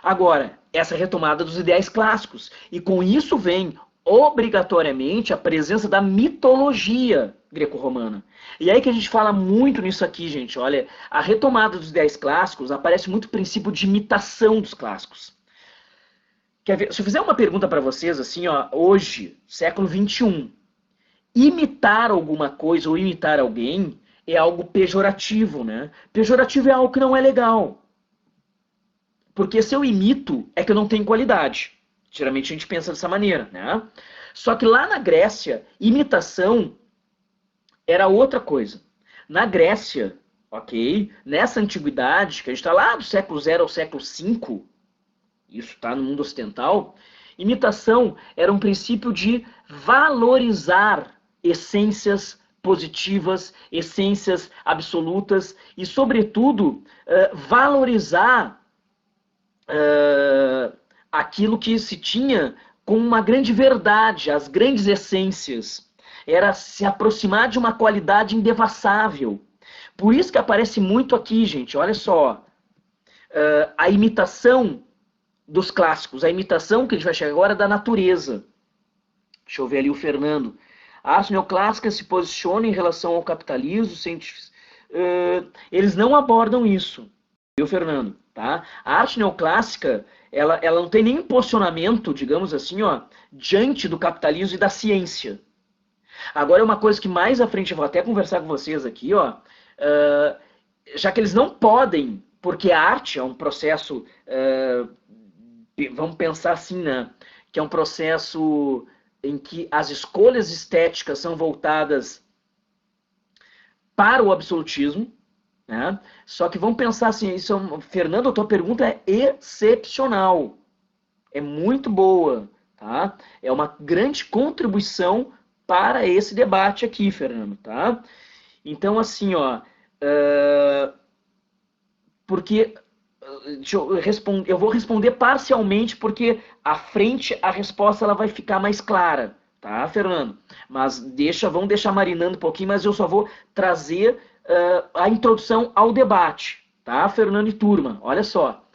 Agora, essa retomada dos ideais clássicos. E com isso vem, obrigatoriamente, a presença da mitologia greco-romana. E aí que a gente fala muito nisso aqui, gente. Olha, a retomada dos ideais clássicos aparece muito o princípio de imitação dos clássicos. Quer ver? Se eu fizer uma pergunta para vocês, assim, ó, hoje, século XXI, imitar alguma coisa ou imitar alguém é algo pejorativo, né? Pejorativo é algo que não é legal. Porque se eu imito, é que eu não tenho qualidade. Geralmente a gente pensa dessa maneira, né? Só que lá na Grécia, imitação era outra coisa. Na Grécia, ok? Nessa antiguidade, que a gente está lá do século 0 ao século 5, isso está no mundo ocidental, imitação era um princípio de valorizar essências positivas, essências absolutas e, sobretudo, valorizar aquilo que se tinha com uma grande verdade, as grandes essências. era se aproximar de uma qualidade indevassável. Por isso que aparece muito aqui, gente, olha só, a imitação dos clássicos, a imitação que a gente vai chegar agora é da natureza. Deixa eu ver ali o Fernando. A arte neoclássica se posiciona em relação ao capitalismo, eles não abordam isso, viu, Fernando? Tá? A arte neoclássica, ela não tem nenhum posicionamento, digamos assim, ó, diante do capitalismo e da ciência. Agora, uma coisa que mais à frente eu vou até conversar com vocês aqui, ó, já que eles não podem, porque a arte é um processo, vamos pensar assim, né, que é um processo em que as escolhas estéticas são voltadas para o absolutismo, né? Só que vamos pensar assim, Fernando, a tua pergunta é excepcional, é muito boa, tá? É uma grande contribuição para esse debate aqui, Fernando, tá? Então, assim, ó, porque eu vou responder parcialmente, porque à frente a resposta ela vai ficar mais clara, tá, Fernando? Mas vamos deixar marinando um pouquinho, mas eu só vou trazer a introdução ao debate, tá, Fernando e turma? Olha só.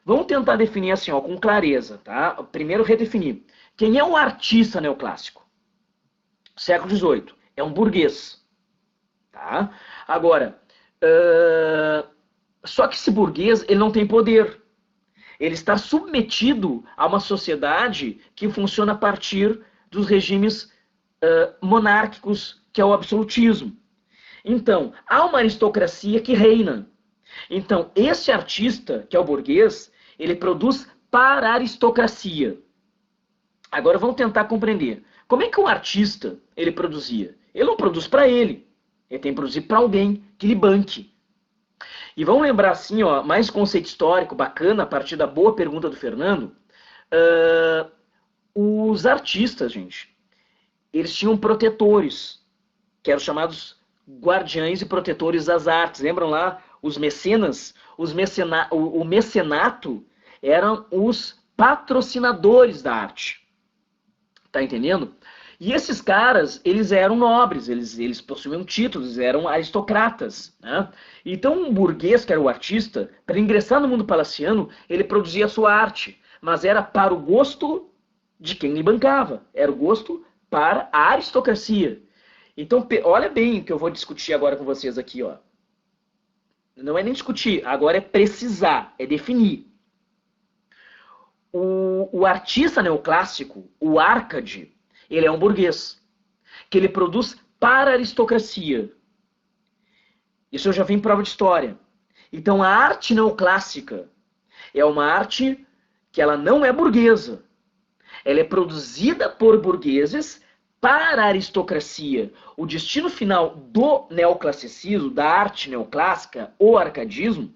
Vamos tentar definir assim, ó, com clareza, tá? Primeiro redefinir. Quem é o artista neoclássico? Século XVIII. É um burguês, tá? Agora, só que esse burguês, ele não tem poder. Ele está submetido a uma sociedade que funciona a partir dos regimes monárquicos, que é o absolutismo. Então, há uma aristocracia que reina. Então, esse artista, que é o burguês, ele produz para a aristocracia. Agora vamos tentar compreender. Como é que um artista ele produzia? Ele não produz para ele. Ele tem que produzir para alguém que lhe banque. E vamos lembrar assim, ó, mais conceito histórico bacana, a partir da boa pergunta do Fernando. Os artistas, gente, eles tinham protetores, que eram chamados guardiães e protetores das artes. Lembram lá os mecenas? O mecenato eram os patrocinadores da arte. Tá entendendo? E esses caras, eles eram nobres, eles possuíam títulos, eram aristocratas, né? Então um burguês, que era o artista, para ingressar no mundo palaciano, ele produzia a sua arte, mas era para o gosto de quem lhe bancava, era o gosto para a aristocracia. Então, olha bem o que eu vou discutir agora com vocês aqui, ó. Não é nem discutir, agora é precisar, é definir. O artista neoclássico, o Árcade, ele é um burguês, que ele produz para a aristocracia. Isso eu já vi em prova de história. Então a arte neoclássica é uma arte que ela não é burguesa. Ela é produzida por burgueses para a aristocracia. O destino final do neoclassicismo, da arte neoclássica, o arcadismo,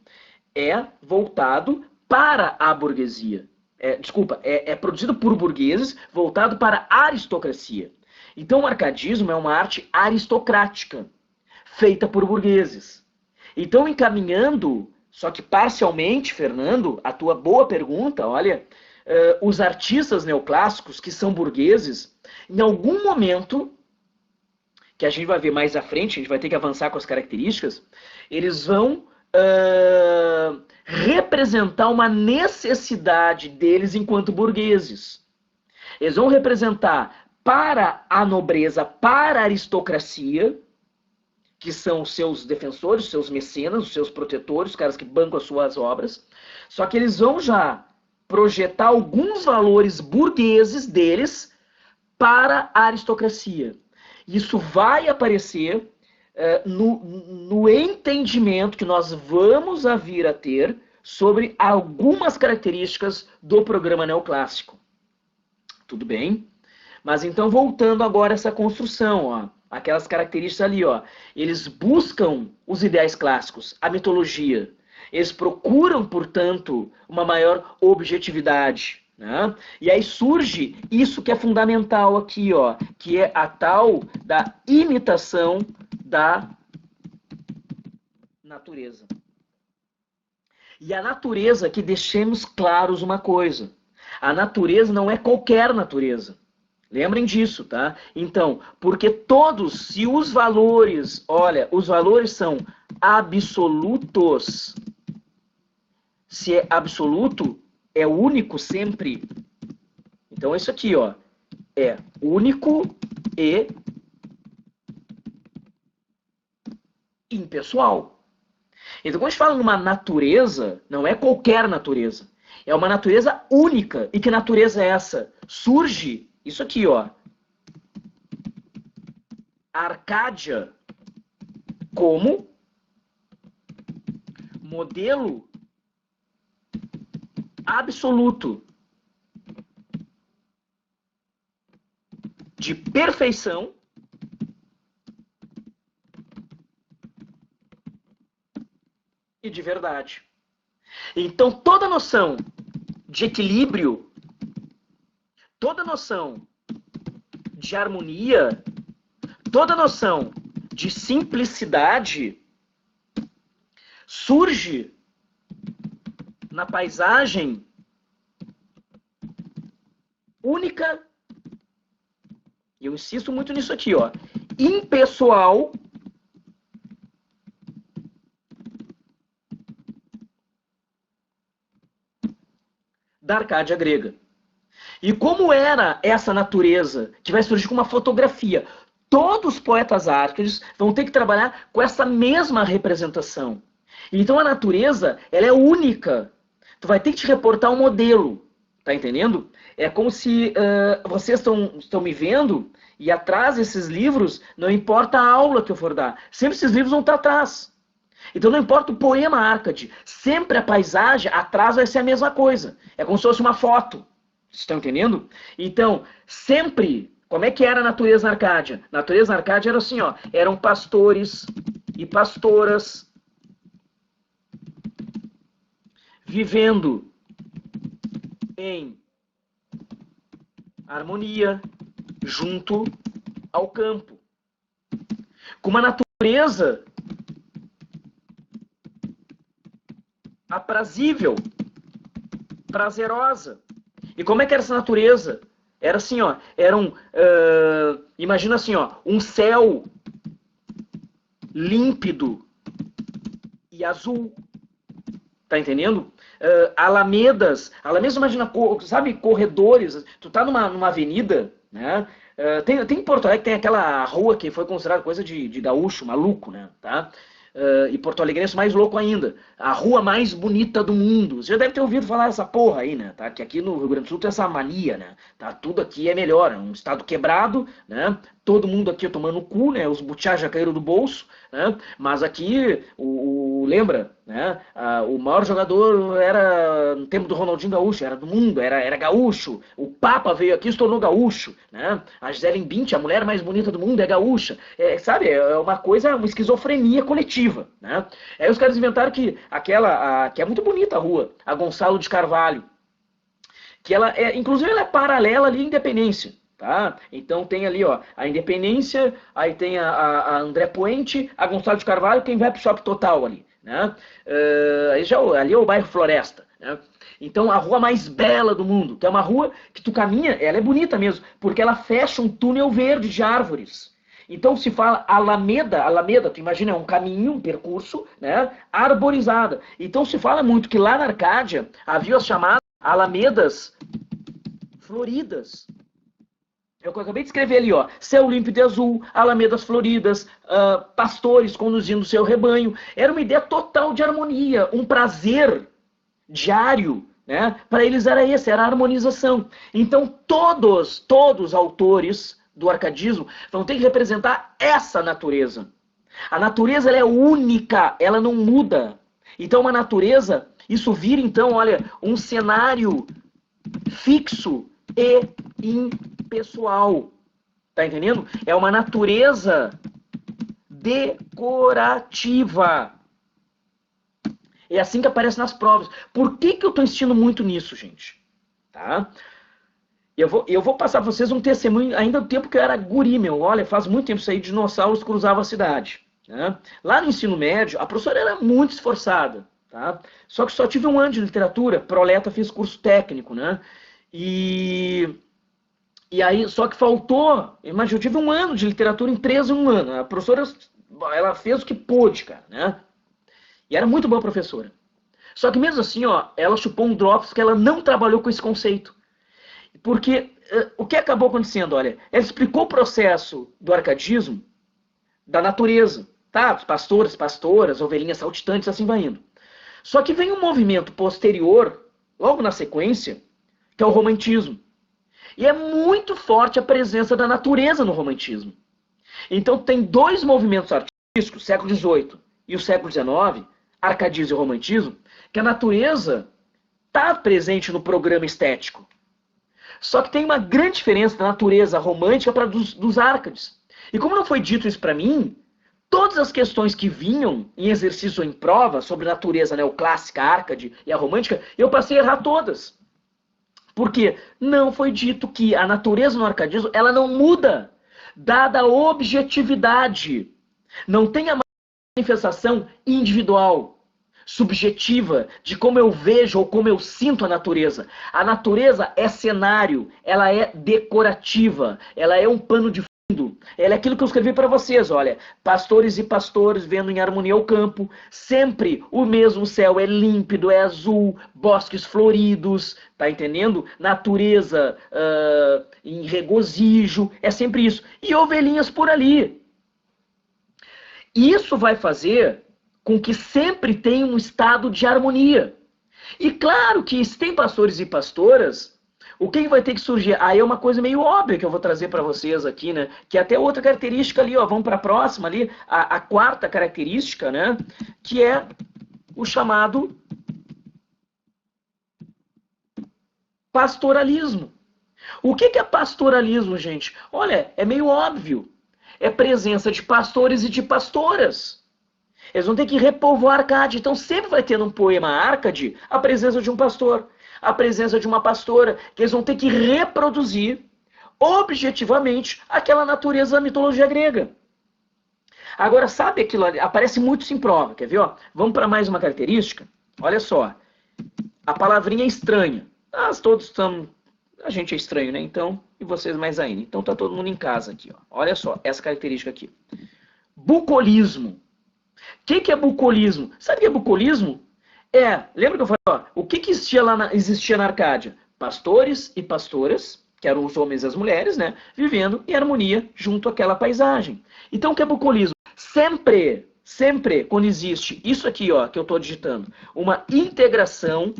é voltado para a burguesia. É produzido por burgueses, voltado para a aristocracia. Então o arcadismo é uma arte aristocrática, feita por burgueses. Então, encaminhando, só que parcialmente, Fernando, a tua boa pergunta, olha, os artistas neoclássicos, que são burgueses, em algum momento, que a gente vai ver mais à frente, a gente vai ter que avançar com as características, eles vão representar uma necessidade deles enquanto burgueses. Eles vão representar para a nobreza, para a aristocracia, que são os seus defensores, os seus mecenas, os seus protetores, os caras que bancam as suas obras, só que eles vão já projetar alguns valores burgueses deles para a aristocracia. Isso vai aparecer no entendimento que nós vamos a vir a ter sobre algumas características do programa neoclássico. Tudo bem? Mas então, voltando agora a essa construção, ó, aquelas características ali, ó, eles buscam os ideais clássicos, a mitologia. Eles procuram, portanto, uma maior objetividade, né? E aí surge isso que é fundamental aqui, ó, que é a tal da imitação da natureza. E a natureza, que deixemos claros uma coisa, a natureza não é qualquer natureza. Lembrem disso, tá? Então, porque todos, se os valores, olha, os valores são absolutos, se é absoluto, é único sempre. Então, isso aqui, ó, é único e impessoal. Então, quando a gente fala numa natureza, não é qualquer natureza. É uma natureza única. E que natureza é essa? Surge isso aqui, ó. Arcádia como modelo absoluto de perfeição e de verdade. Então, toda noção de equilíbrio, toda noção de harmonia, toda noção de simplicidade surge na paisagem única, e eu insisto muito nisso aqui, ó, impessoal da Arcádia grega. E como era essa natureza que vai surgir com uma fotografia? Todos os poetas árcades vão ter que trabalhar com essa mesma representação. Então a natureza, ela é única. Tu vai ter que te reportar um modelo, tá entendendo? É como se vocês estão me vendo e atrás desses livros, não importa a aula que eu for dar, sempre esses livros vão estar atrás. Então não importa o poema Árcade, sempre a paisagem atrás vai ser a mesma coisa. É como se fosse uma foto. Vocês estão entendendo? Então, sempre, como é que era a natureza na Arcádia? A natureza na Arcádia era assim, ó, eram pastores e pastoras vivendo em harmonia junto ao campo. Com uma natureza aprazível, prazerosa. E como é que era essa natureza? Era assim, ó, imagina assim, ó, um céu límpido e azul, tá entendendo? Alamedas, imagina, sabe, corredores, tu tá numa avenida, né? Tem em Porto Alegre, tem aquela rua que foi considerada coisa de gaúcho, maluco, né? Tá? E Porto Alegrense mais louco ainda. A rua mais bonita do mundo. Você já deve ter ouvido falar essa porra aí, né? Tá? Que aqui no Rio Grande do Sul tem essa mania, né? Tá? Tudo aqui é melhor. É um estado quebrado, né? Todo mundo aqui tomando cu, né? Os butiá já caíram do bolso, né? Mas aqui, lembra, né? O maior jogador era, no tempo do Ronaldinho Gaúcho, era do mundo, era gaúcho. O Papa veio aqui e se tornou gaúcho, né? A Gisele Bündchen, a mulher mais bonita do mundo, é gaúcha. Sabe, é uma coisa, uma esquizofrenia coletiva, né? Aí os caras inventaram que que é muito bonita a rua, a Gonçalo de Carvalho, que inclusive ela é paralela ali à Independência. Tá? Então tem ali, ó, a Independência, aí tem a André Puente, a Gonçalo de Carvalho, quem vai pro Shopping Total ali, né? Ali é o bairro Floresta, né? Então a rua mais bela do mundo, que é uma rua que tu caminha, ela é bonita mesmo, porque ela fecha um túnel verde de árvores. Então se fala Alameda, tu imagina, é um caminho, um percurso, né, arborizada. Então se fala muito que lá na Arcádia havia as chamadas alamedas floridas. É o que eu acabei de escrever ali, ó. Céu límpido e azul, alamedas floridas, pastores conduzindo o seu rebanho. Era uma ideia total de harmonia, um prazer diário, né? Para eles era esse, era a harmonização. Então todos os autores do arcadismo vão ter que representar essa natureza. A natureza ela é única, ela não muda. Então uma natureza, isso vira então, olha, um cenário fixo e impessoal. Tá entendendo? É uma natureza decorativa. É assim que aparece nas provas. Por que eu estou insistindo muito nisso, gente? Tá? Eu vou passar para vocês um testemunho ainda do tempo que eu era guri, meu. Olha, faz muito tempo isso aí, dinossauros cruzavam a cidade. Né? Lá no ensino médio, a professora era muito esforçada. Tá? Só que só tive um ano de literatura, proleta, fiz curso técnico, né? E E aí, só que faltou, imagina, eu tive 1 ano de literatura em 3 em 1 ano. A professora, ela fez o que pôde, cara, né? E era muito boa professora. Só que mesmo assim, ó, ela chupou um drops que ela não trabalhou com esse conceito. Porque o que acabou acontecendo, olha, ela explicou o processo do arcadismo da natureza, tá? Os pastores, pastoras, ovelhinhas saltitantes, assim vai indo. Só que vem um movimento posterior, logo na sequência, que é o romantismo. E é muito forte a presença da natureza no romantismo. Então tem 2 movimentos artísticos, século XVIII e o século XIX, arcadismo e romantismo, que a natureza está presente no programa estético. Só que tem uma grande diferença da natureza romântica para dos árcades. E como não foi dito isso para mim, todas as questões que vinham em exercício ou em prova sobre natureza neoclássica, árcade e a romântica, eu passei a errar todas. Porque não foi dito que a natureza no arcadismo ela não muda, dada a objetividade. Não tem a manifestação individual, subjetiva, de como eu vejo ou como eu sinto a natureza. A natureza é cenário, ela é decorativa, ela é um pano de fundo. Ela é aquilo que eu escrevi para vocês, olha, pastores e pastores vendo em harmonia o campo, sempre o mesmo céu é límpido, é azul, bosques floridos, tá entendendo? Natureza em regozijo, é sempre isso. E ovelhinhas por ali. Isso vai fazer com que sempre tenha um estado de harmonia. E claro que se tem pastores e pastoras, o que vai ter que surgir? Aí é uma coisa meio óbvia que eu vou trazer para vocês aqui, né? Que é até outra característica ali, ó, vamos para a próxima ali, a 4ª característica, né? Que é o chamado pastoralismo. O que é pastoralismo, gente? Olha, é meio óbvio. É presença de pastores e de pastoras. Eles vão ter que repovoar Arcade. Então sempre vai ter num poema Arcade a presença de um pastor, a presença de uma pastora, que eles vão ter que reproduzir objetivamente aquela natureza da mitologia grega. Agora, sabe aquilo ali? Aparece muito isso em prova, quer ver? Ó? Vamos para mais uma característica? Olha só. A palavrinha é estranha. Todos estão... A gente é estranho, né? Então, e vocês mais ainda. Então tá todo mundo em casa aqui, ó. Olha só, essa característica aqui. Bucolismo. O que é bucolismo? Sabe o que é bucolismo? Lembra que eu falei, ó, o que existia na Arcádia? Pastores e pastoras, que eram os homens e as mulheres, né? Vivendo em harmonia junto àquela paisagem. Então, o que é bucolismo? Sempre, quando existe isso aqui, ó, que eu estou digitando, uma integração,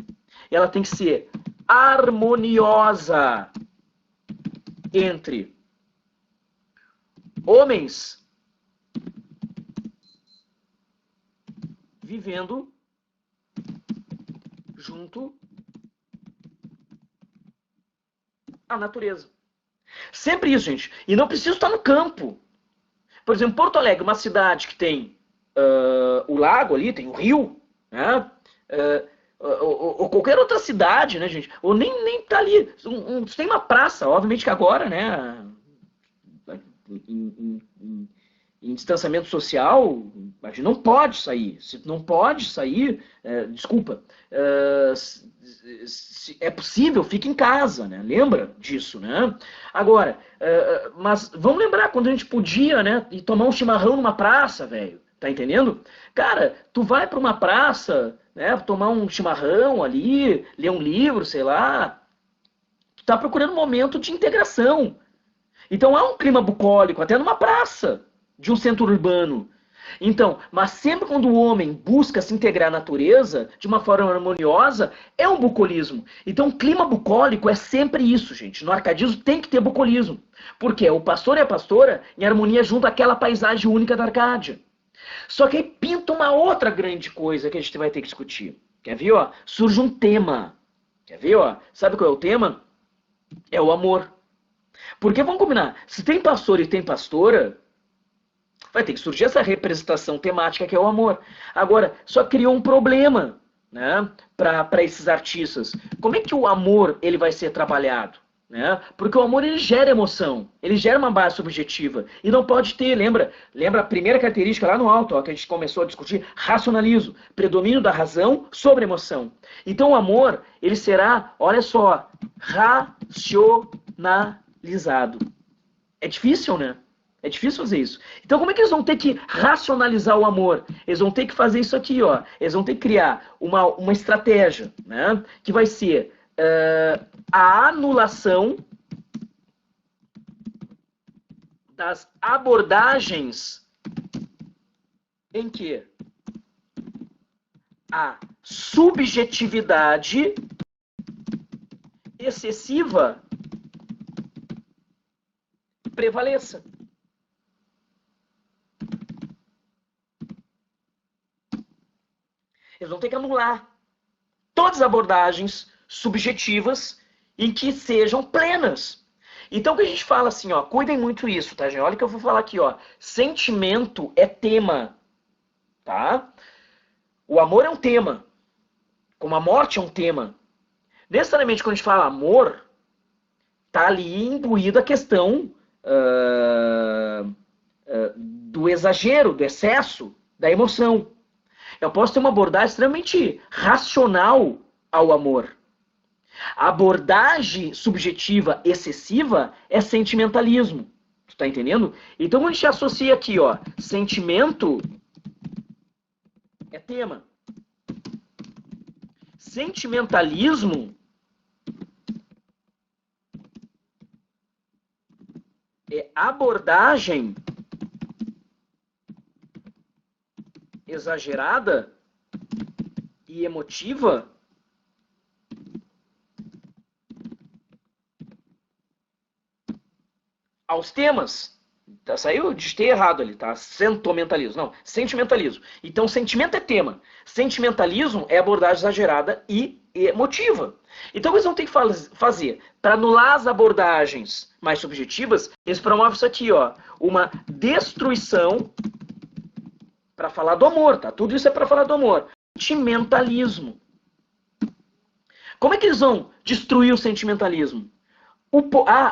ela tem que ser harmoniosa entre homens vivendo junto à natureza. Sempre isso, gente. E não preciso estar no campo. Por exemplo, Porto Alegre, uma cidade que tem o lago ali, tem o rio, né? Ou qualquer outra cidade, né, gente? Ou nem tá ali. Tem uma praça, obviamente que agora, né? Em distanciamento social, a gente não pode sair. Se não pode sair, desculpa, se é possível, fica em casa, né? Lembra disso, né? Agora, mas vamos lembrar quando a gente podia, né? Ir tomar um chimarrão numa praça, velho. Tá entendendo? Cara, tu vai para uma praça, né? Tomar um chimarrão ali, ler um livro, sei lá. Tu tá procurando um momento de integração. Então há um clima bucólico, até numa praça de um centro urbano. Então, mas sempre quando o homem busca se integrar à natureza de uma forma harmoniosa, é um bucolismo. Então, o clima bucólico é sempre isso, gente. No arcadismo tem que ter bucolismo. Porque o pastor e a pastora em harmonia junto àquela paisagem única da Arcádia. Só que aí pinta uma outra grande coisa que a gente vai ter que discutir. Quer ver, ó? Surge um tema. Quer ver, ó? Sabe qual é o tema? É o amor. Porque, vamos combinar, se tem pastor e tem pastora, vai ter que surgir essa representação temática que é o amor. Agora, só criou um problema, né, para esses artistas. Como é que o amor ele vai ser trabalhado? Né? Porque o amor ele gera emoção, ele gera uma base subjetiva. E não pode ter, lembra a primeira característica lá no alto, ó, que a gente começou a discutir, racionalismo, predomínio da razão sobre a emoção. Então o amor, ele será, olha só, racionalismo. racionalizado. É difícil, né? É difícil fazer isso. Então, como é que eles vão ter que racionalizar o amor? Eles vão ter que fazer isso aqui, ó. Eles vão ter que criar uma estratégia, né? Que vai ser a anulação das abordagens em que a subjetividade excessiva prevaleça. Eles vão ter que anular todas as abordagens subjetivas em que sejam plenas. Então, o que a gente fala assim, ó, cuidem muito isso, tá, gente? Olha o que eu vou falar aqui, ó. Sentimento é tema, tá? O amor é um tema, como a morte é um tema. Necessariamente, quando a gente fala amor, tá ali imbuída a questão do exagero, do excesso, da emoção. Eu posso ter uma abordagem extremamente racional ao amor. A abordagem subjetiva excessiva é sentimentalismo. Tu tá entendendo? Então, quando a gente associa aqui, ó, sentimento é tema. Sentimentalismo é abordagem exagerada e emotiva aos temas. Tá, saiu, digitei errado ali, tá? Sentimentalismo. Não, sentimentalismo. Então, sentimento é tema. Sentimentalismo é abordagem exagerada e emotiva. Então, eles vão ter que fazer, para anular as abordagens mais subjetivas, eles promovem isso aqui, ó, uma destruição para falar do amor, tá? Tudo isso é para falar do amor. Sentimentalismo. Como é que eles vão destruir o sentimentalismo?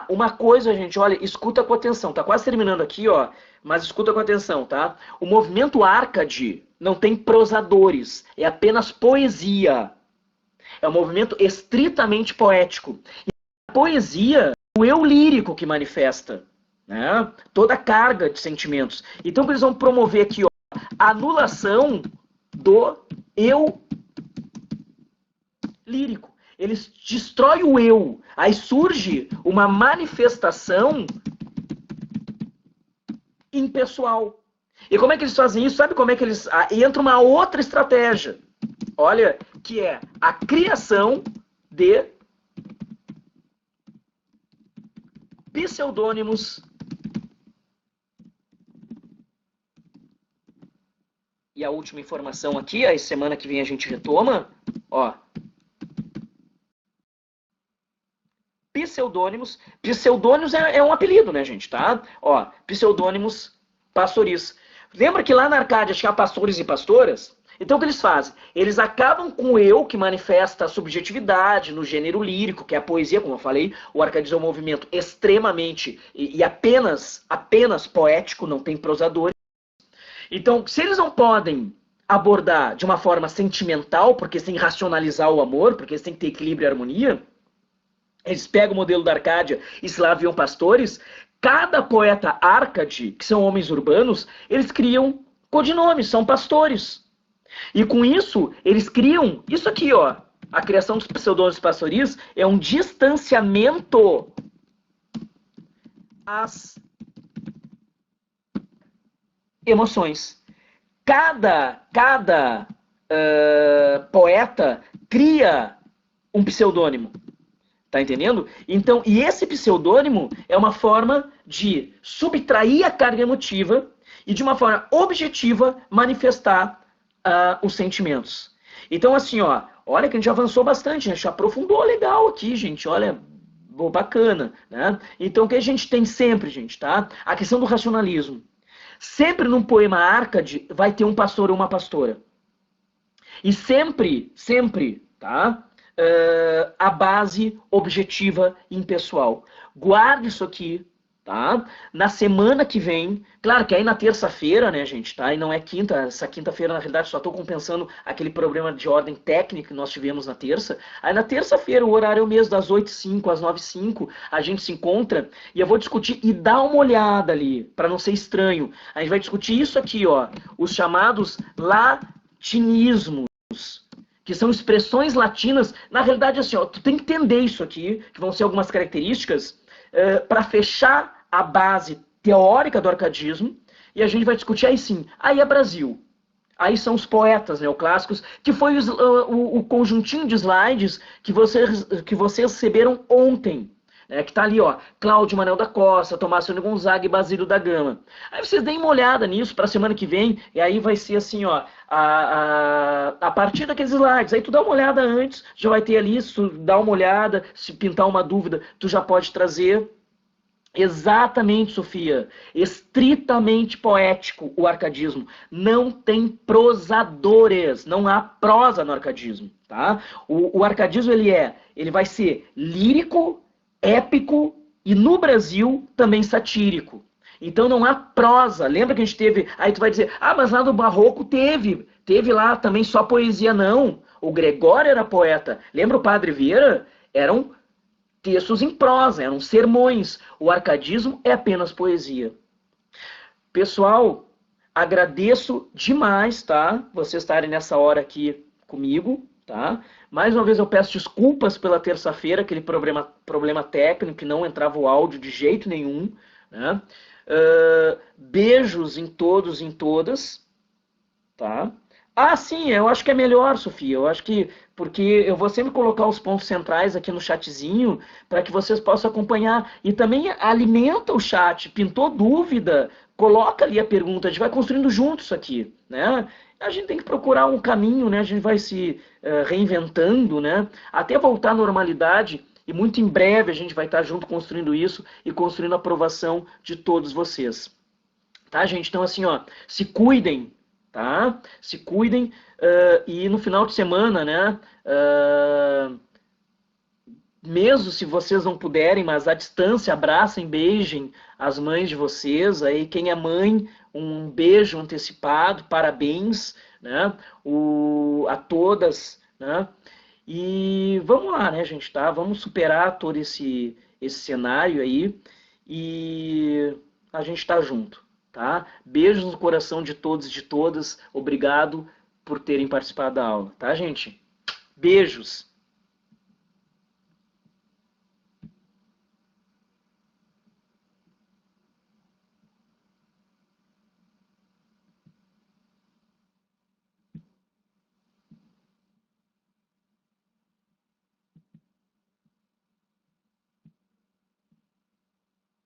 Uma coisa, gente, olha, escuta com atenção. Tá quase terminando aqui, ó, mas escuta com atenção, tá? O movimento Arcade não tem prosadores, é apenas poesia. É um movimento estritamente poético. E a poesia, o eu lírico que manifesta, né? Toda a carga de sentimentos. Então, eles vão promover aqui, ó, a anulação do eu lírico. Eles destroem o eu. Aí surge uma manifestação impessoal. E como é que eles fazem isso? Sabe como é que eles... entra uma outra estratégia. Olha, que é a criação de pseudônimos. E a última informação aqui, a semana que vem a gente retoma, ó. Pseudônimos. Pseudônimos é um apelido, né, gente, tá? Ó, pseudônimos pastoris. Lembra que lá na Arcádia tinha pastores e pastoras? Então, o que eles fazem? Eles acabam com o eu, que manifesta a subjetividade no gênero lírico, que é a poesia, como eu falei. O arcadismo é um movimento extremamente e apenas poético, não tem prosadores. Então, se eles não podem abordar de uma forma sentimental, porque sem racionalizar o amor, porque eles têm que ter equilíbrio e harmonia, eles pegam o modelo da Arcádia e se lá haviam pastores, cada poeta Arcade, que são homens urbanos, eles criam codinomes, são pastores. E com isso, eles criam isso aqui, ó. A criação dos pseudônimos pastoris é um distanciamento às emoções. Cada poeta cria um pseudônimo. Tá entendendo? Então, e esse pseudônimo é uma forma de subtrair a carga emotiva e de uma forma objetiva manifestar os sentimentos. Então, assim, ó, olha que a gente já avançou bastante, a gente aprofundou legal aqui, gente, olha, bacana, né? Então, o que a gente tem sempre, gente, tá? A questão do racionalismo. Sempre num poema Arcade vai ter um pastor ou uma pastora. E sempre, tá? A base objetiva e impessoal. Guarde isso aqui, tá? Na semana que vem, claro que aí na terça-feira, né, gente, tá? E não é quinta, essa quinta-feira, na realidade, só estou compensando aquele problema de ordem técnica que nós tivemos na terça. Aí na terça-feira, o horário é o mesmo, das 8h05 às 9h05, a gente se encontra e eu vou discutir e dá uma olhada ali, para não ser estranho. A gente vai discutir isso aqui, ó, os chamados latinismos, que são expressões latinas. Na realidade, assim, ó, tu tem que entender isso aqui, que vão ser algumas características, para fechar a base teórica do arcadismo, e a gente vai discutir aí sim. Aí é Brasil. Aí são os poetas neoclássicos, que foi o conjuntinho de slides que vocês receberam ontem. Que está ali, ó, Cláudio Manuel da Costa, Tomás Antônio Gonzaga e Basílio da Gama. Aí vocês deem uma olhada nisso para a semana que vem, e aí vai ser assim, ó, a partir daqueles slides. Aí tu dá uma olhada antes, já vai ter ali, se tu dá uma olhada, se pintar uma dúvida, tu já pode trazer. Exatamente, Sofia. Estritamente poético o arcadismo. Não tem prosadores, não há prosa no arcadismo, tá? O arcadismo ele vai ser lírico, épico e no Brasil também satírico. Então não há prosa. Lembra que a gente teve, aí tu vai dizer: "Ah, mas lá no barroco teve lá também só poesia". Não. O Gregório era poeta. Lembra o Padre Vieira? Eram textos em prosa, eram sermões. O arcadismo é apenas poesia. Pessoal, agradeço demais, tá? Vocês estarem nessa hora aqui comigo, tá? Mais uma vez eu peço desculpas pela terça-feira, aquele problema técnico, que não entrava o áudio de jeito nenhum, né? Beijos em todos e em todas, tá? Ah, sim, eu acho que é melhor, Sofia. Eu acho que, porque eu vou sempre colocar os pontos centrais aqui no chatzinho para que vocês possam acompanhar. E também alimenta o chat. Pintou dúvida? Coloca ali a pergunta. A gente vai construindo juntos isso aqui, né? A gente tem que procurar um caminho, né? A gente vai se reinventando, né? Até voltar à normalidade. E muito em breve a gente vai estar junto construindo isso e construindo a aprovação de todos vocês. Tá, gente? Então, assim, ó, se cuidem. Tá? Se cuidem e no final de semana, né? Mesmo se vocês não puderem, mas à distância, abracem, beijem as mães de vocês. Aí quem é mãe, um beijo antecipado, parabéns, né? A todas, né? E vamos lá, né, gente, tá? Vamos superar todo esse cenário aí e a gente tá junto. Tá? Beijos no coração de todos e de todas. Obrigado por terem participado da aula. Tá, gente? Beijos.